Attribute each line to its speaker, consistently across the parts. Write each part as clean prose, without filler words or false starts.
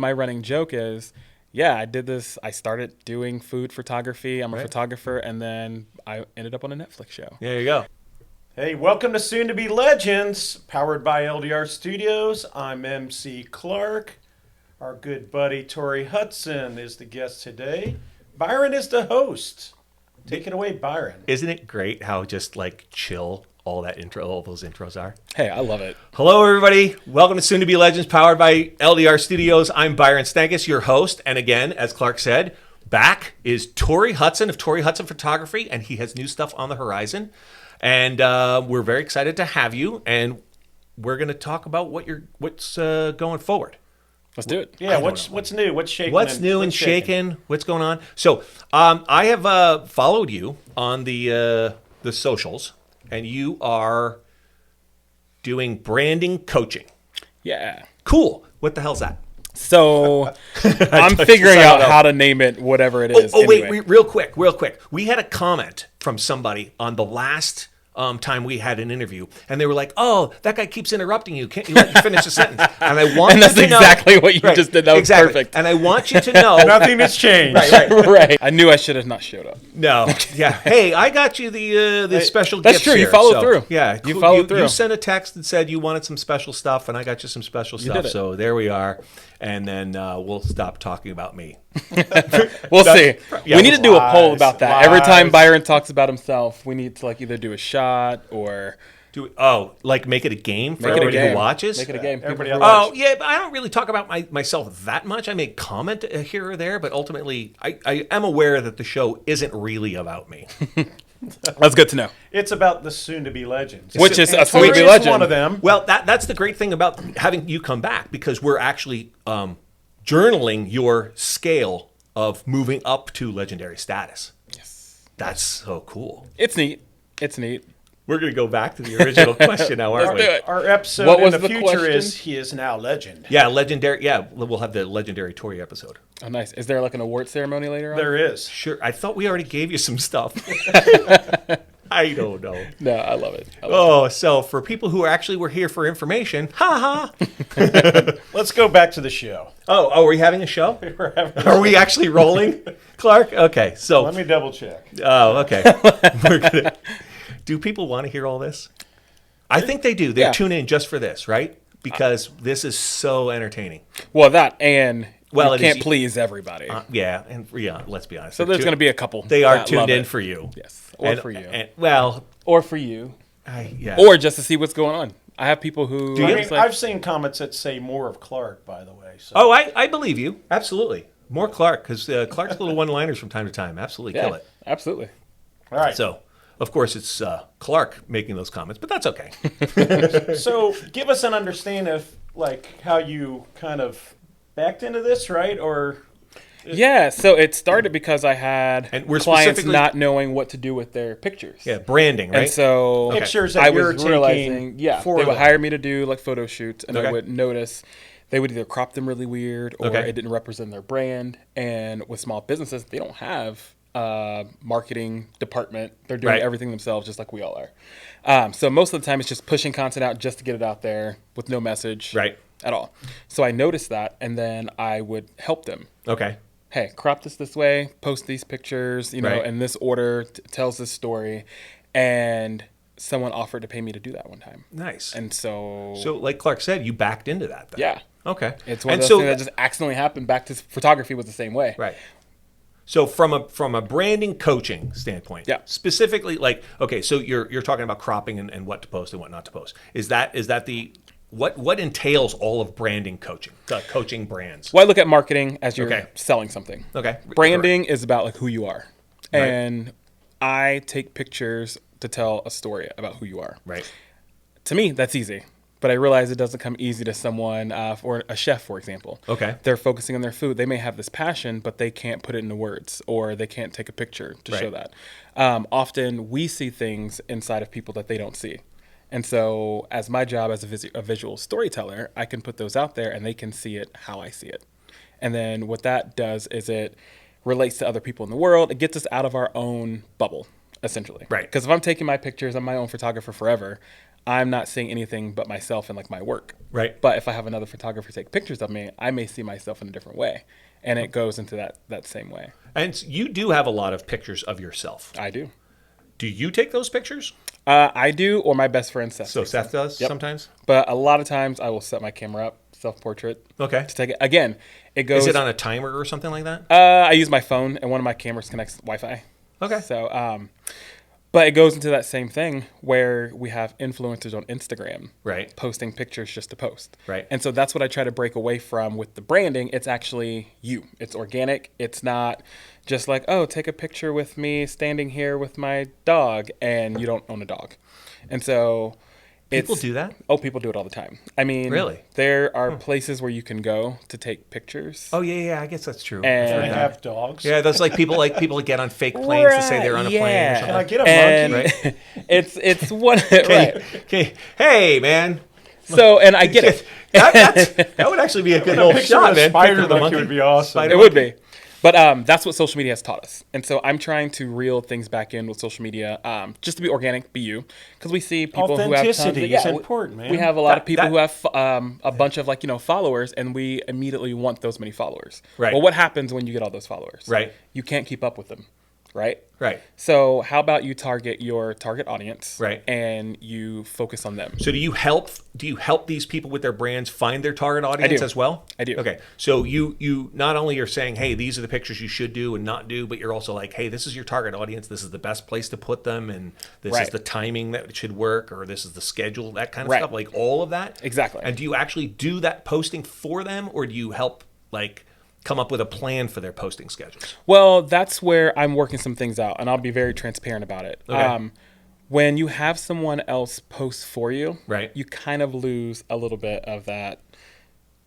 Speaker 1: My running joke is, yeah, I did this. I started doing food photography. I'm a photographer, and then I ended up on a Netflix show.
Speaker 2: There you go.
Speaker 3: Hey, welcome to Soon to Be Legends, powered by LDR Studios. I'm MC Clark. Our good buddy Torrie Hudson is the guest today. Byron is the host. Take it away, Byron.
Speaker 2: Isn't it great how just like chill all those intros are?
Speaker 1: Hey, I love it.
Speaker 2: Hello, everybody. Welcome to Soon to Be Legends, powered by LDR Studios. I'm Byron Stankus, your host. And again, as Clark said, back is Torrie Hudson of Torrie Hudson Photography, and he has new stuff on the horizon. And we're very excited to have you. And we're going to talk about what's going forward.
Speaker 1: Let's do it.
Speaker 3: Yeah, what's new? What's shaking?
Speaker 2: What's new and shaking? What's going on? So I have followed you on the socials, and you are doing branding coaching.
Speaker 1: Yeah.
Speaker 2: Cool. What the hell's that?
Speaker 1: So I'm figuring out how to name it, whatever it is.
Speaker 2: Wait, real quick. We had a comment from somebody on the last time we had an interview, and they were like, "Oh, that guy keeps interrupting you. Can't you let you finish the sentence?" And I want
Speaker 1: and that's
Speaker 2: you to
Speaker 1: exactly
Speaker 2: know,
Speaker 1: what you just did. That was perfect.
Speaker 2: And I want you to know
Speaker 3: nothing has changed.
Speaker 1: Right. I knew I should have not showed up.
Speaker 2: No. Yeah. Hey, I got you the special
Speaker 1: That's
Speaker 2: gifts
Speaker 1: true.
Speaker 2: here,
Speaker 1: You followed through.
Speaker 2: Yeah.
Speaker 1: You followed through.
Speaker 2: You sent a text and said you wanted some special stuff, and I got you some special stuff. So there we are. And then we'll stop talking about me.
Speaker 1: We'll see.
Speaker 2: Yeah,
Speaker 1: we need to do a poll about that.
Speaker 3: Lies.
Speaker 1: Every time Byron talks about himself, we need to either do a shot or
Speaker 2: Make it a game for
Speaker 1: make it a
Speaker 2: everybody
Speaker 1: game.
Speaker 2: who watches?
Speaker 1: Make it a game.
Speaker 3: Everybody
Speaker 1: People
Speaker 3: else.
Speaker 2: Oh, yeah, but I don't really talk about myself that much. I may comment here or there, but ultimately, I am aware that the show isn't really about me.
Speaker 1: That's good to know.
Speaker 3: It's about the soon-to-be legends.
Speaker 1: Which is a
Speaker 3: Torrie
Speaker 1: soon-to-be
Speaker 3: is
Speaker 1: legend.
Speaker 3: one of them.
Speaker 2: Well, that's the great thing about having you come back, because we're actually journaling your scale of moving up to legendary status.
Speaker 1: Yes.
Speaker 2: That's so cool.
Speaker 1: It's neat.
Speaker 2: We're going to go back to the original question now, aren't
Speaker 1: Let's
Speaker 2: we?
Speaker 1: do it.
Speaker 3: Our episode
Speaker 1: What
Speaker 3: in
Speaker 1: was
Speaker 3: the
Speaker 1: the
Speaker 3: future
Speaker 1: question?
Speaker 3: is he is now legend.
Speaker 2: Yeah, legendary. Yeah, we'll have the legendary Torrie episode.
Speaker 1: Oh, nice. Is there like an award ceremony later on?
Speaker 3: There is.
Speaker 2: Sure. I thought we already gave you some stuff. I don't know.
Speaker 1: No, I love it.
Speaker 2: So for people who were here for information,
Speaker 3: Let's go back to the show.
Speaker 2: Oh, are we having a show? Are we actually rolling, Clark? Okay, so.
Speaker 3: Let me double check.
Speaker 2: Oh, okay. Do people want to hear all this? I think they do. They tune in just for this, right? Because this is so entertaining.
Speaker 1: Well, that and you
Speaker 2: it
Speaker 1: can't
Speaker 2: is-
Speaker 1: please everybody.
Speaker 2: Let's be honest.
Speaker 1: So there's going to be a couple.
Speaker 2: They are
Speaker 1: that
Speaker 2: tuned
Speaker 1: love
Speaker 2: in
Speaker 1: it.
Speaker 2: for you.
Speaker 1: Yes. Or for you. Or for you.
Speaker 2: Yeah.
Speaker 1: Or just to see what's going on. I have people who.
Speaker 2: Do you?
Speaker 3: I mean, I've seen comments that say more of Clark, by the way. So.
Speaker 2: Oh, I believe you. Absolutely. More Clark, because Clark's little one-liners from time to time. Absolutely kill it.
Speaker 1: Absolutely.
Speaker 3: All right.
Speaker 2: So, of course, it's Clark making those comments, but that's okay.
Speaker 3: So give us an understanding of how you kind of backed into this, right? Or
Speaker 1: Yeah, so it started because I had
Speaker 2: And we're
Speaker 1: clients
Speaker 2: specifically-
Speaker 1: not knowing what to do with their pictures.
Speaker 2: Yeah, branding, right?
Speaker 1: And so
Speaker 3: pictures that
Speaker 1: I
Speaker 3: you're
Speaker 1: was
Speaker 3: taking
Speaker 1: realizing,
Speaker 3: for
Speaker 1: they would
Speaker 3: them.
Speaker 1: hire me to do like photo shoots, and
Speaker 2: Okay.
Speaker 1: I would notice they would either crop them really weird or
Speaker 2: Okay.
Speaker 1: it didn't represent their brand. And with small businesses, they don't have a marketing department. They're doing
Speaker 2: Right.
Speaker 1: everything themselves, just like we all are. So most of the time, it's just pushing content out just to get it out there with no message
Speaker 2: Right.
Speaker 1: at all. So I noticed that, and then I would help them.
Speaker 2: Okay.
Speaker 1: Hey, crop this way, post these pictures,
Speaker 2: Right.
Speaker 1: in this order, tells this story. And someone offered to pay me to do that one time.
Speaker 2: Nice.
Speaker 1: And so
Speaker 2: like Clark said, you backed into that then.
Speaker 1: yeah.
Speaker 2: Okay.
Speaker 1: It's one
Speaker 2: And
Speaker 1: of those
Speaker 2: so-
Speaker 1: things that just accidentally happened. Back to photography was the same way.
Speaker 2: Right. So from a branding coaching standpoint,
Speaker 1: Yeah.
Speaker 2: specifically so you're talking about cropping and what to post and what not to post. Is that the what entails all of branding coaching, coaching brands?
Speaker 1: Well, I look at marketing as you're
Speaker 2: Okay.
Speaker 1: selling something.
Speaker 2: Okay.
Speaker 1: Branding is about who you are.
Speaker 2: Right.
Speaker 1: And I take pictures to tell a story about who you are.
Speaker 2: Right.
Speaker 1: To me, that's easy. But I realize it doesn't come easy to someone, or a chef, for example.
Speaker 2: Okay.
Speaker 1: They're focusing on their food. They may have this passion, but they can't put it into words, or they can't take a picture to show
Speaker 2: Right.
Speaker 1: that. Often we see things inside of people that they don't see. And so as my job as a visual storyteller, I can put those out there and they can see it how I see it. And then what that does is it relates to other people in the world. It gets us out of our own bubble, essentially.
Speaker 2: Right.
Speaker 1: Because if I'm taking my pictures, I'm my own photographer forever. I'm not seeing anything but myself and like my work.
Speaker 2: Right.
Speaker 1: But if I have another photographer take pictures of me, I may see myself in a different way. And it goes into that same way.
Speaker 2: And you do have a lot of pictures of yourself.
Speaker 1: I do.
Speaker 2: Do you take those pictures?
Speaker 1: I do, or my best friend Seth.
Speaker 2: So Seth does
Speaker 1: Yep.
Speaker 2: sometimes?
Speaker 1: But a lot of times I will set my camera up, self-portrait,
Speaker 2: Okay.
Speaker 1: to take it. Again, it goes.
Speaker 2: Is it on a timer or something like that?
Speaker 1: I use my phone, and one of my cameras connects to Wi-Fi.
Speaker 2: Okay.
Speaker 1: So, but it goes into that same thing where we have influencers on Instagram,
Speaker 2: Right.
Speaker 1: posting pictures just to post.
Speaker 2: Right.
Speaker 1: And so that's what I try to break away from with the branding. It's actually you. It's organic. It's not just like, oh, take a picture with me standing here with my dog, and you don't own a dog. And so
Speaker 2: People do that?
Speaker 1: Oh, people do it all the time. I mean,
Speaker 2: Really?
Speaker 1: there are places where you can go to take pictures.
Speaker 2: Oh yeah, I guess that's true.
Speaker 1: And-
Speaker 3: They have dogs.
Speaker 2: Yeah, that's like people that get on fake planes to say they're on a plane or
Speaker 1: yeah.
Speaker 2: something.
Speaker 3: Can I get a
Speaker 1: And
Speaker 3: monkey?
Speaker 1: it's one right.
Speaker 2: Okay. Hey, man.
Speaker 1: So, and I get it.
Speaker 2: That would actually be a good
Speaker 3: A
Speaker 2: little
Speaker 3: picture
Speaker 2: shot,
Speaker 3: of a
Speaker 2: man.
Speaker 3: spider
Speaker 2: Picture of the
Speaker 3: monkey would be awesome.
Speaker 2: Spider
Speaker 1: It would be. But that's what social media has taught us. And so I'm trying to reel things back in with social media, just to be organic, be you. Because we see people who have tons of,
Speaker 3: Authenticity is important, man.
Speaker 1: We have a lot of people
Speaker 2: That-
Speaker 1: who have a bunch of followers, and we immediately want those many followers.
Speaker 2: Right.
Speaker 1: Well, what happens when you get all those followers?
Speaker 2: Right.
Speaker 1: You can't keep up with them, right?
Speaker 2: Right.
Speaker 1: So how about you target your target audience,
Speaker 2: Right.
Speaker 1: and you focus on them?
Speaker 2: So do you help these people with their brands find their target audience
Speaker 1: do.
Speaker 2: as well?
Speaker 1: I do.
Speaker 2: Okay. So you not only are saying, hey, these are the pictures you should do and not do, but you're also like, hey, this is your target audience. This is the best place to put them, and this is
Speaker 1: Right.
Speaker 2: the timing that should work, or this is the schedule, that kind of
Speaker 1: Right.
Speaker 2: stuff. Like all of that.
Speaker 1: Exactly.
Speaker 2: And do you actually do that posting for them, or do you help come up with a plan for their posting schedules?
Speaker 1: Well, that's where I'm working some things out, and I'll be very transparent about it.
Speaker 2: Okay.
Speaker 1: When you have someone else post for you,
Speaker 2: Right.
Speaker 1: you kind of lose a little bit of that.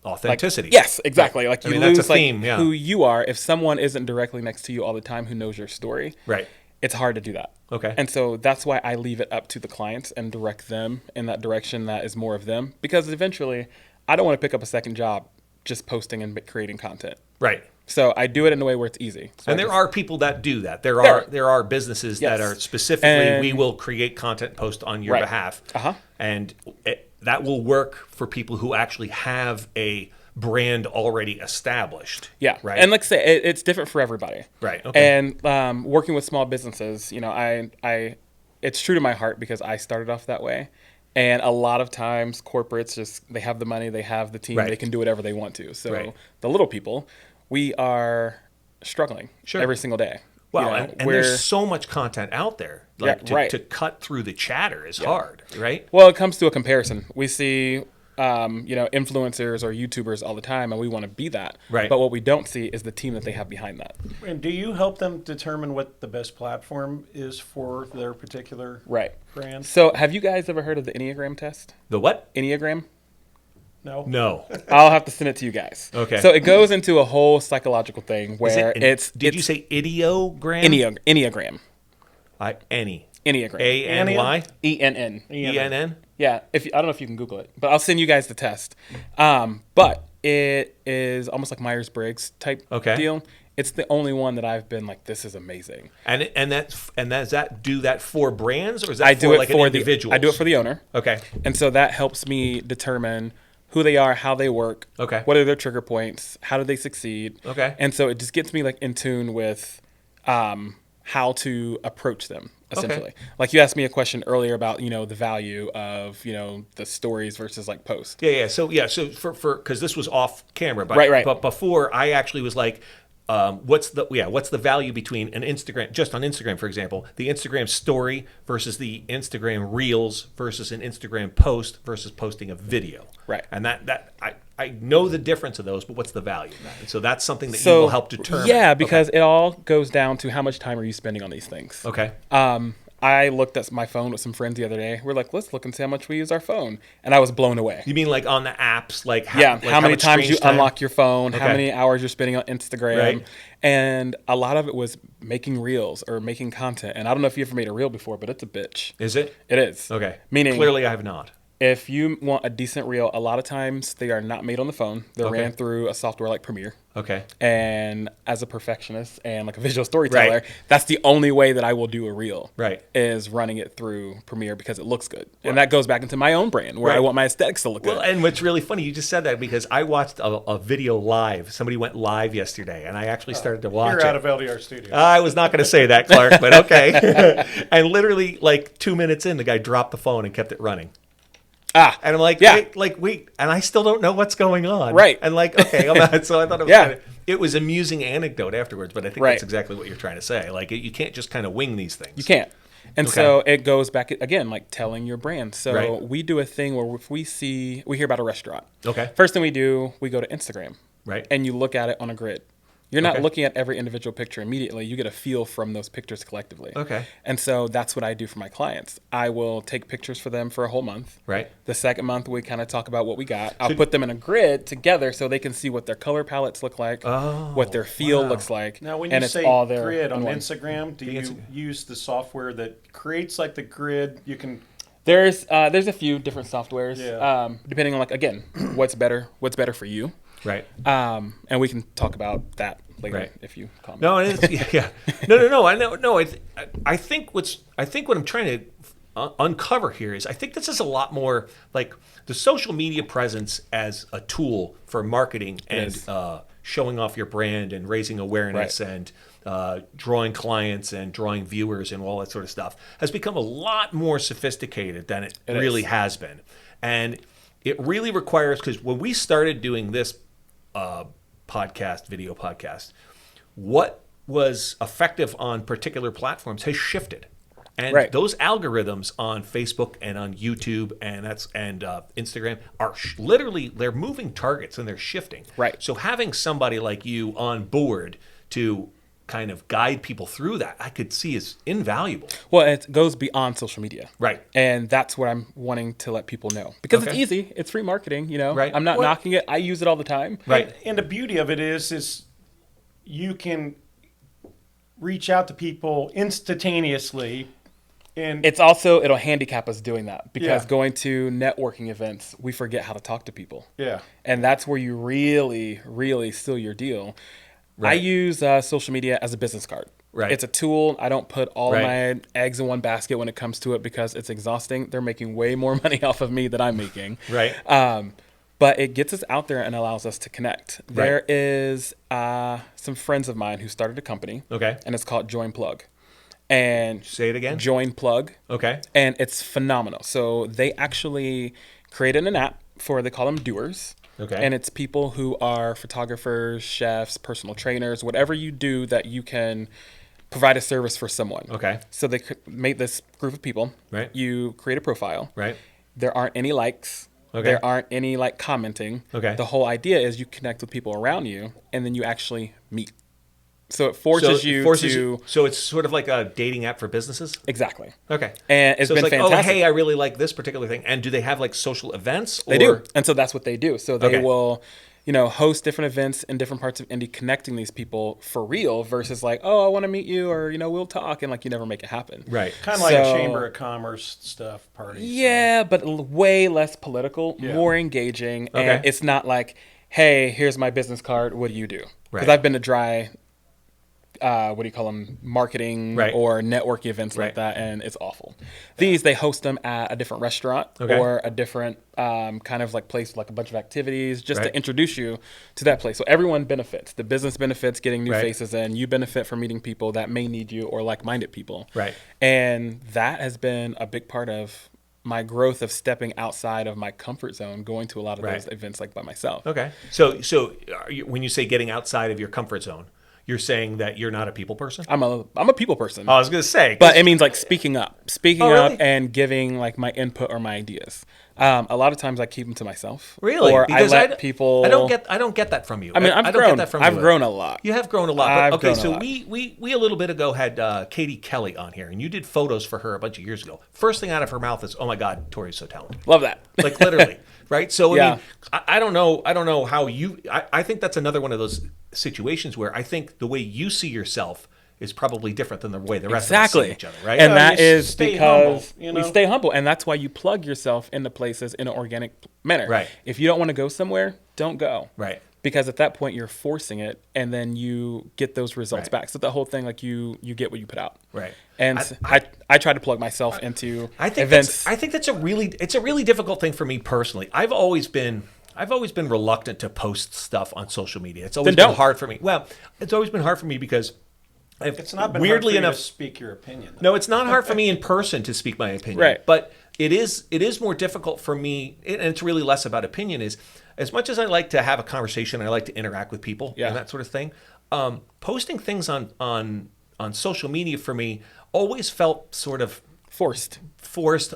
Speaker 2: Authenticity.
Speaker 1: Yes, exactly. Like
Speaker 2: I
Speaker 1: you
Speaker 2: mean, that's
Speaker 1: lose
Speaker 2: a theme,
Speaker 1: like
Speaker 2: yeah.
Speaker 1: who you are. If someone isn't directly next to you all the time who knows your story,
Speaker 2: Right.
Speaker 1: it's hard to do that.
Speaker 2: Okay.
Speaker 1: And so that's why I leave it up to the clients and direct them in that direction that is more of them. Because eventually, I don't want to pick up a second job just posting and creating content.
Speaker 2: Right.
Speaker 1: So I do it in a way where it's easy. So
Speaker 2: And
Speaker 1: I
Speaker 2: there
Speaker 1: just-
Speaker 2: are people that do that. There
Speaker 1: There
Speaker 2: are businesses that
Speaker 1: Yes.
Speaker 2: are specifically,
Speaker 1: And-
Speaker 2: we will create content post on your
Speaker 1: Right.
Speaker 2: behalf.
Speaker 1: Uh-huh.
Speaker 2: And that will work for people who actually have a brand already established.
Speaker 1: Yeah,
Speaker 2: Right.
Speaker 1: And like I say, it's different for everybody.
Speaker 2: Right, okay.
Speaker 1: And working with small businesses, I it's true to my heart because I started off that way. And a lot of times, corporates they have the money, they have the team,
Speaker 2: Right.
Speaker 1: they can do whatever they want to. So
Speaker 2: Right.
Speaker 1: the little people, we are struggling
Speaker 2: Sure.
Speaker 1: every single day.
Speaker 2: Well,
Speaker 1: You know,
Speaker 2: and there's so much content out there. Like
Speaker 1: Yeah, right.
Speaker 2: to cut through the chatter is hard, right?
Speaker 1: well, it comes to a comparison. We see, influencers or YouTubers all the time, and we want to be that.
Speaker 2: Right.
Speaker 1: But what we don't see is the team that they have behind that.
Speaker 3: And do you help them determine what the best platform is for their particular
Speaker 1: Right.
Speaker 3: brand?
Speaker 1: So, have you guys ever heard of the Enneagram test?
Speaker 2: The what?
Speaker 1: Enneagram?
Speaker 3: No.
Speaker 2: No.
Speaker 1: I'll have to send it to you guys.
Speaker 2: Okay.
Speaker 1: So it goes into a whole psychological thing
Speaker 2: Is
Speaker 1: where
Speaker 2: it, did you say ideogram?
Speaker 1: Enneagram?
Speaker 2: Any.
Speaker 1: Enneagram.
Speaker 2: A-N-Y?
Speaker 1: ENN.
Speaker 2: E-N-N?
Speaker 1: Yeah. I don't know if you can Google it, but I'll send you guys the test. But it is almost like Myers-Briggs type
Speaker 2: Okay.
Speaker 1: deal. It's the only one that I've been like, this is amazing.
Speaker 2: And does that do that for brands, or is that
Speaker 1: I
Speaker 2: for
Speaker 1: do it
Speaker 2: like
Speaker 1: for
Speaker 2: an individual?
Speaker 1: I do it for the owner.
Speaker 2: Okay.
Speaker 1: And so that helps me determine who they are, how they work,
Speaker 2: Okay.
Speaker 1: what are their trigger points, how do they succeed.
Speaker 2: Okay.
Speaker 1: And so it just gets me like in tune with how to approach them, essentially. Like you asked me a question earlier about, the value of, the stories versus like posts.
Speaker 2: Yeah. So for because this was off camera, but
Speaker 1: Right.
Speaker 2: But before I actually was like, what's the value between an Instagram, just on Instagram, for example, the Instagram story versus the Instagram Reels versus an Instagram post versus posting a video.
Speaker 1: Right.
Speaker 2: And that I know the difference of those, but what's the value of that? And so that's something that you will help determine.
Speaker 1: Yeah, because it all goes down to how much time are you spending on these things.
Speaker 2: Okay.
Speaker 1: I looked at my phone with some friends the other day. We're like, let's look and see how much we use our phone. And I was blown away.
Speaker 2: You mean like on the apps, like
Speaker 1: How many
Speaker 2: much
Speaker 1: times you
Speaker 2: screen time?
Speaker 1: unlock your phone, how
Speaker 2: Okay.
Speaker 1: many hours you're spending on Instagram.
Speaker 2: Right.
Speaker 1: And a lot of it was making reels or making content. And I don't know if you ever made a reel before, but it's a bitch.
Speaker 2: Is it?
Speaker 1: It is.
Speaker 2: Okay.
Speaker 1: Meaning,
Speaker 2: Clearly I have not.
Speaker 1: If you want a decent reel, a lot of times they are not made on the phone. They're
Speaker 2: Okay.
Speaker 1: ran through a software like Premiere.
Speaker 2: Okay.
Speaker 1: And as a perfectionist and like a visual storyteller,
Speaker 2: Right.
Speaker 1: that's the only way that I will do a reel.
Speaker 2: Right.
Speaker 1: Is running it through Premiere because it looks good. And that goes back into my own brand where I
Speaker 2: Right.
Speaker 1: want my aesthetics to look
Speaker 2: Well,
Speaker 1: good.
Speaker 2: and what's really funny, you just said that because I watched a video live. Somebody went live yesterday, and I actually started to watch
Speaker 3: You're
Speaker 2: it.
Speaker 3: out of LDR Studio.
Speaker 2: I was not going to say that, Clark, but okay. And literally, like 2 minutes in, the guy dropped the phone and kept it running. And I'm like,
Speaker 1: Yeah.
Speaker 2: wait, and I still don't know what's going on.
Speaker 1: Right.
Speaker 2: And like, okay, I'm not, so I thought it was
Speaker 1: Yeah.
Speaker 2: kind of, it was amusing anecdote afterwards, but I think
Speaker 1: Right.
Speaker 2: that's exactly what you're trying to say. Like, you can't just kind of wing these things.
Speaker 1: You can't. And
Speaker 2: Okay.
Speaker 1: so it goes back again, like telling your brand. So
Speaker 2: Right.
Speaker 1: we do a thing where if we hear about a restaurant.
Speaker 2: Okay.
Speaker 1: First thing we do, we go to Instagram.
Speaker 2: Right.
Speaker 1: And you look at it on a grid. You're not
Speaker 2: Okay.
Speaker 1: looking at every individual picture immediately. You get a feel from those pictures collectively.
Speaker 2: Okay.
Speaker 1: And so that's what I do for my clients. I will take pictures for them for a whole month.
Speaker 2: Right.
Speaker 1: The second month, we kind of talk about what we got. I'll put them in a grid together so they can see what their color palettes look like, what their feel looks like.
Speaker 3: Now, when
Speaker 1: and
Speaker 3: you
Speaker 1: it's
Speaker 3: say
Speaker 1: all there
Speaker 3: grid on
Speaker 1: in one.
Speaker 3: Instagram, do you
Speaker 2: Instagram.
Speaker 3: use the software that creates like the grid? You can.
Speaker 1: There's a few different softwares,
Speaker 3: Yeah.
Speaker 1: depending on like again what's better for you,
Speaker 2: Right.
Speaker 1: and we can talk about that later
Speaker 2: Right.
Speaker 1: if you comment.
Speaker 2: No, it is, yeah. No. I know. No, I think what I'm trying to uncover here is I think this is a lot more like the social media presence as a tool for marketing and
Speaker 1: is.
Speaker 2: showing off your brand and raising awareness
Speaker 1: Right.
Speaker 2: and drawing clients and drawing viewers and all that sort of stuff has become a lot more sophisticated than it really
Speaker 1: is.
Speaker 2: has been. And it really requires, because when we started doing this video podcast, what was effective on particular platforms has shifted. And
Speaker 1: Right.
Speaker 2: those algorithms on Facebook and on YouTube and Instagram are literally, they're moving targets and they're shifting.
Speaker 1: Right.
Speaker 2: So having somebody like you on board to kind of guide people through that, I could see is invaluable.
Speaker 1: Well, it goes beyond social media,
Speaker 2: Right.
Speaker 1: And that's what I'm wanting to let people know because it's
Speaker 2: Okay.
Speaker 1: easy. It's free marketing, you know.
Speaker 2: Right.
Speaker 1: I'm not
Speaker 3: Well-
Speaker 1: knocking it. I use it all the time.
Speaker 2: Right.
Speaker 3: And the beauty of it is you can reach out to people instantaneously. And
Speaker 1: It's also it'll handicap us doing that because
Speaker 3: Yeah.
Speaker 1: going to networking events, we forget how to talk to people.
Speaker 3: yeah.
Speaker 1: And that's where you really, really seal your deal. I
Speaker 2: Right.
Speaker 1: use social media as a business card.
Speaker 2: Right.
Speaker 1: It's a tool. I don't put all
Speaker 2: Right.
Speaker 1: of my eggs in one basket when it comes to it because it's exhausting. They're making way more money off of me than I'm making.
Speaker 2: Right.
Speaker 1: But it gets us out there and allows us to connect. There is some friends of mine who started a company.
Speaker 2: Okay.
Speaker 1: And it's called Join Plug. And
Speaker 2: Say it again.
Speaker 1: Join Plug.
Speaker 2: Okay.
Speaker 1: And it's phenomenal. So they actually created an app they call them doers.
Speaker 2: Okay.
Speaker 1: And it's people who are photographers, chefs, personal trainers, whatever you do that you can provide a service for someone.
Speaker 2: Okay.
Speaker 1: So they made this group of people.
Speaker 2: Right.
Speaker 1: You create a profile.
Speaker 2: Right.
Speaker 1: There aren't any likes.
Speaker 2: Okay.
Speaker 1: There aren't any like commenting.
Speaker 2: Okay.
Speaker 1: The whole idea is you connect with people around you and then you actually meet. So it forces to
Speaker 2: So it's sort of like a dating app for businesses.
Speaker 1: exactly.
Speaker 2: Okay.
Speaker 1: And it's
Speaker 2: so
Speaker 1: been
Speaker 2: it's like,
Speaker 1: fantastic.
Speaker 2: oh, hey, I really like this particular thing. And do they have like social events?
Speaker 1: They do. And so that's what they do. So they
Speaker 2: Okay.
Speaker 1: will, host different events in different parts of Indy, connecting these people for real versus like, oh, I want to meet you or, we'll talk. And like, you never make it happen.
Speaker 2: Right.
Speaker 3: Kind of like a
Speaker 1: So-
Speaker 3: Chamber of Commerce stuff party.
Speaker 1: Yeah, but way less political,
Speaker 3: Yeah.
Speaker 1: more engaging.
Speaker 2: Okay.
Speaker 1: And it's not like, hey, here's my business card. What do you do? Because
Speaker 2: Right.
Speaker 1: I've been to dry, marketing
Speaker 2: Right.
Speaker 1: or networking events
Speaker 2: Right.
Speaker 1: like that, and it's awful. These, they host them at a different restaurant
Speaker 2: Okay.
Speaker 1: or a different kind of like place with like a bunch of activities just
Speaker 2: Right.
Speaker 1: to introduce you to that place. So everyone benefits. The business benefits getting new
Speaker 2: Right.
Speaker 1: faces in. You benefit from meeting people that may need you or like-minded people.
Speaker 2: Right.
Speaker 1: And that has been a big part of my growth of stepping outside of my comfort zone, going to a lot of
Speaker 2: Right.
Speaker 1: those events like by myself.
Speaker 2: Okay. So when you say getting outside of your comfort zone, you're saying that you're not a people person?
Speaker 1: I'm a people person,
Speaker 2: I was going to say.
Speaker 1: but it means like speaking up
Speaker 2: Oh, really?
Speaker 1: and giving like my input or my ideas. A lot of times I keep them to myself.
Speaker 2: Really?
Speaker 1: Or
Speaker 2: Because
Speaker 1: I let people.
Speaker 2: I don't get that from you.
Speaker 1: I mean,
Speaker 2: I
Speaker 1: I've
Speaker 2: don't
Speaker 1: grown.
Speaker 2: get that from
Speaker 1: I've
Speaker 2: you.
Speaker 1: grown a lot.
Speaker 2: You have grown a lot.
Speaker 1: I've
Speaker 2: But, okay,
Speaker 1: grown a
Speaker 2: so
Speaker 1: lot.
Speaker 2: we a little bit ago had Katie Kelly on here, and you did photos for her a bunch of years ago. First thing out of her mouth is, "Oh my God, Torrie's so talented."
Speaker 1: Love that.
Speaker 2: Like literally, right? So I
Speaker 1: Yeah.
Speaker 2: mean, I don't know how you. I think that's another one of those situations where I think the way you see yourself is probably different than the way the rest of us see each other, right?
Speaker 1: And
Speaker 3: Yeah,
Speaker 1: that
Speaker 3: you
Speaker 1: is
Speaker 3: stay
Speaker 1: because
Speaker 3: humble, you
Speaker 1: we
Speaker 3: know?
Speaker 1: stay humble, and that's why you plug yourself into places in an organic manner.
Speaker 2: Right.
Speaker 1: If you don't want to go somewhere, don't go.
Speaker 2: Right.
Speaker 1: Because at that point you're forcing it, and then you get those results
Speaker 2: Right.
Speaker 1: back. So the whole thing, like you get what you put out.
Speaker 2: Right.
Speaker 1: And I try to plug myself into
Speaker 2: I think
Speaker 1: events.
Speaker 2: I think that's a really difficult thing for me personally. I've always been reluctant to post stuff on social media. It's always
Speaker 1: Then
Speaker 2: been
Speaker 1: don't.
Speaker 2: hard for me. Well, it's always been hard for me because
Speaker 3: It's not been
Speaker 2: weirdly
Speaker 3: hard for you
Speaker 2: enough
Speaker 3: to speak your opinion.
Speaker 2: No, it's not hard for me in person to speak my opinion.
Speaker 1: Right.
Speaker 2: But it is more difficult for me, and it's really less about opinion, is as much as I like to have a conversation, I like to interact with people
Speaker 1: Yeah.
Speaker 2: and that sort of thing. Posting things on social media for me always felt sort of
Speaker 1: forced.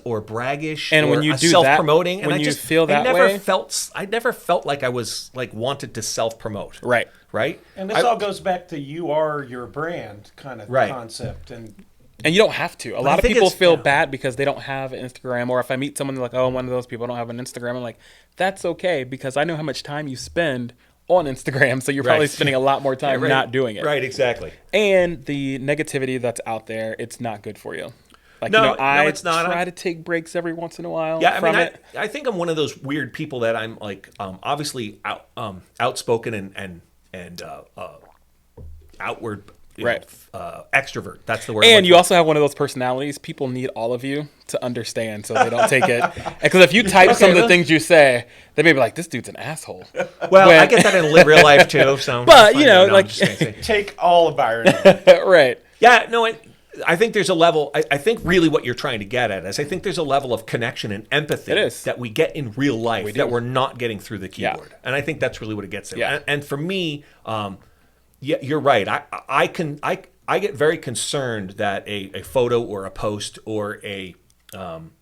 Speaker 2: or braggish,
Speaker 1: And
Speaker 2: or
Speaker 1: when you do that,
Speaker 2: self-promoting, and
Speaker 1: when
Speaker 2: I
Speaker 1: you
Speaker 2: just
Speaker 1: feel that
Speaker 2: I never
Speaker 1: way-
Speaker 2: felt like I was like wanted to self-promote.
Speaker 1: Right.
Speaker 2: Right.
Speaker 3: And this all goes back to you are your brand kind of
Speaker 2: Right.
Speaker 3: concept. And
Speaker 1: And you don't have to. A
Speaker 2: I
Speaker 1: lot of
Speaker 2: think
Speaker 1: people
Speaker 2: it's-
Speaker 1: feel
Speaker 2: yeah.
Speaker 1: bad because they don't have an Instagram. Or if I meet someone, they're like, oh, I'm one of those people, I don't have an Instagram. I'm like, that's okay, because I know how much time you spend on Instagram. So you're probably
Speaker 2: Right.
Speaker 1: spending a lot more time
Speaker 2: Right.
Speaker 1: not doing it.
Speaker 2: Right. Exactly.
Speaker 1: And the negativity that's out there, it's not good for you. Like,
Speaker 2: No,
Speaker 1: you know,
Speaker 2: no,
Speaker 1: I
Speaker 2: it's not.
Speaker 1: try to take breaks every once in a while
Speaker 2: Yeah, I
Speaker 1: from
Speaker 2: mean,
Speaker 1: it.
Speaker 2: I think I'm one of those weird people that I'm like, obviously outspoken and outward,
Speaker 1: Right.
Speaker 2: extrovert. That's the word.
Speaker 1: And you also have one of those personalities. People need all of you to understand, so they don't take it. Because if you type some of the things you say, they may be like, "This dude's an asshole."
Speaker 2: Well,
Speaker 1: when-
Speaker 2: I get that in real life too. So,
Speaker 1: But,
Speaker 2: it's
Speaker 1: you
Speaker 2: fine.
Speaker 1: know,
Speaker 2: No,
Speaker 1: like-
Speaker 2: I'm just gonna say.
Speaker 3: take all of Byron.
Speaker 1: Right.
Speaker 2: Yeah, no, I think there's a level. I think really what you're trying to get at is I think there's a level of connection and empathy
Speaker 1: It is.
Speaker 2: that we get in real life
Speaker 1: We do.
Speaker 2: that we're not getting through the
Speaker 1: Yeah.
Speaker 2: keyboard, and I think that's really what it gets at.
Speaker 1: Yeah.
Speaker 2: And for me, yeah, you're right. I get very concerned that a photo or a post or a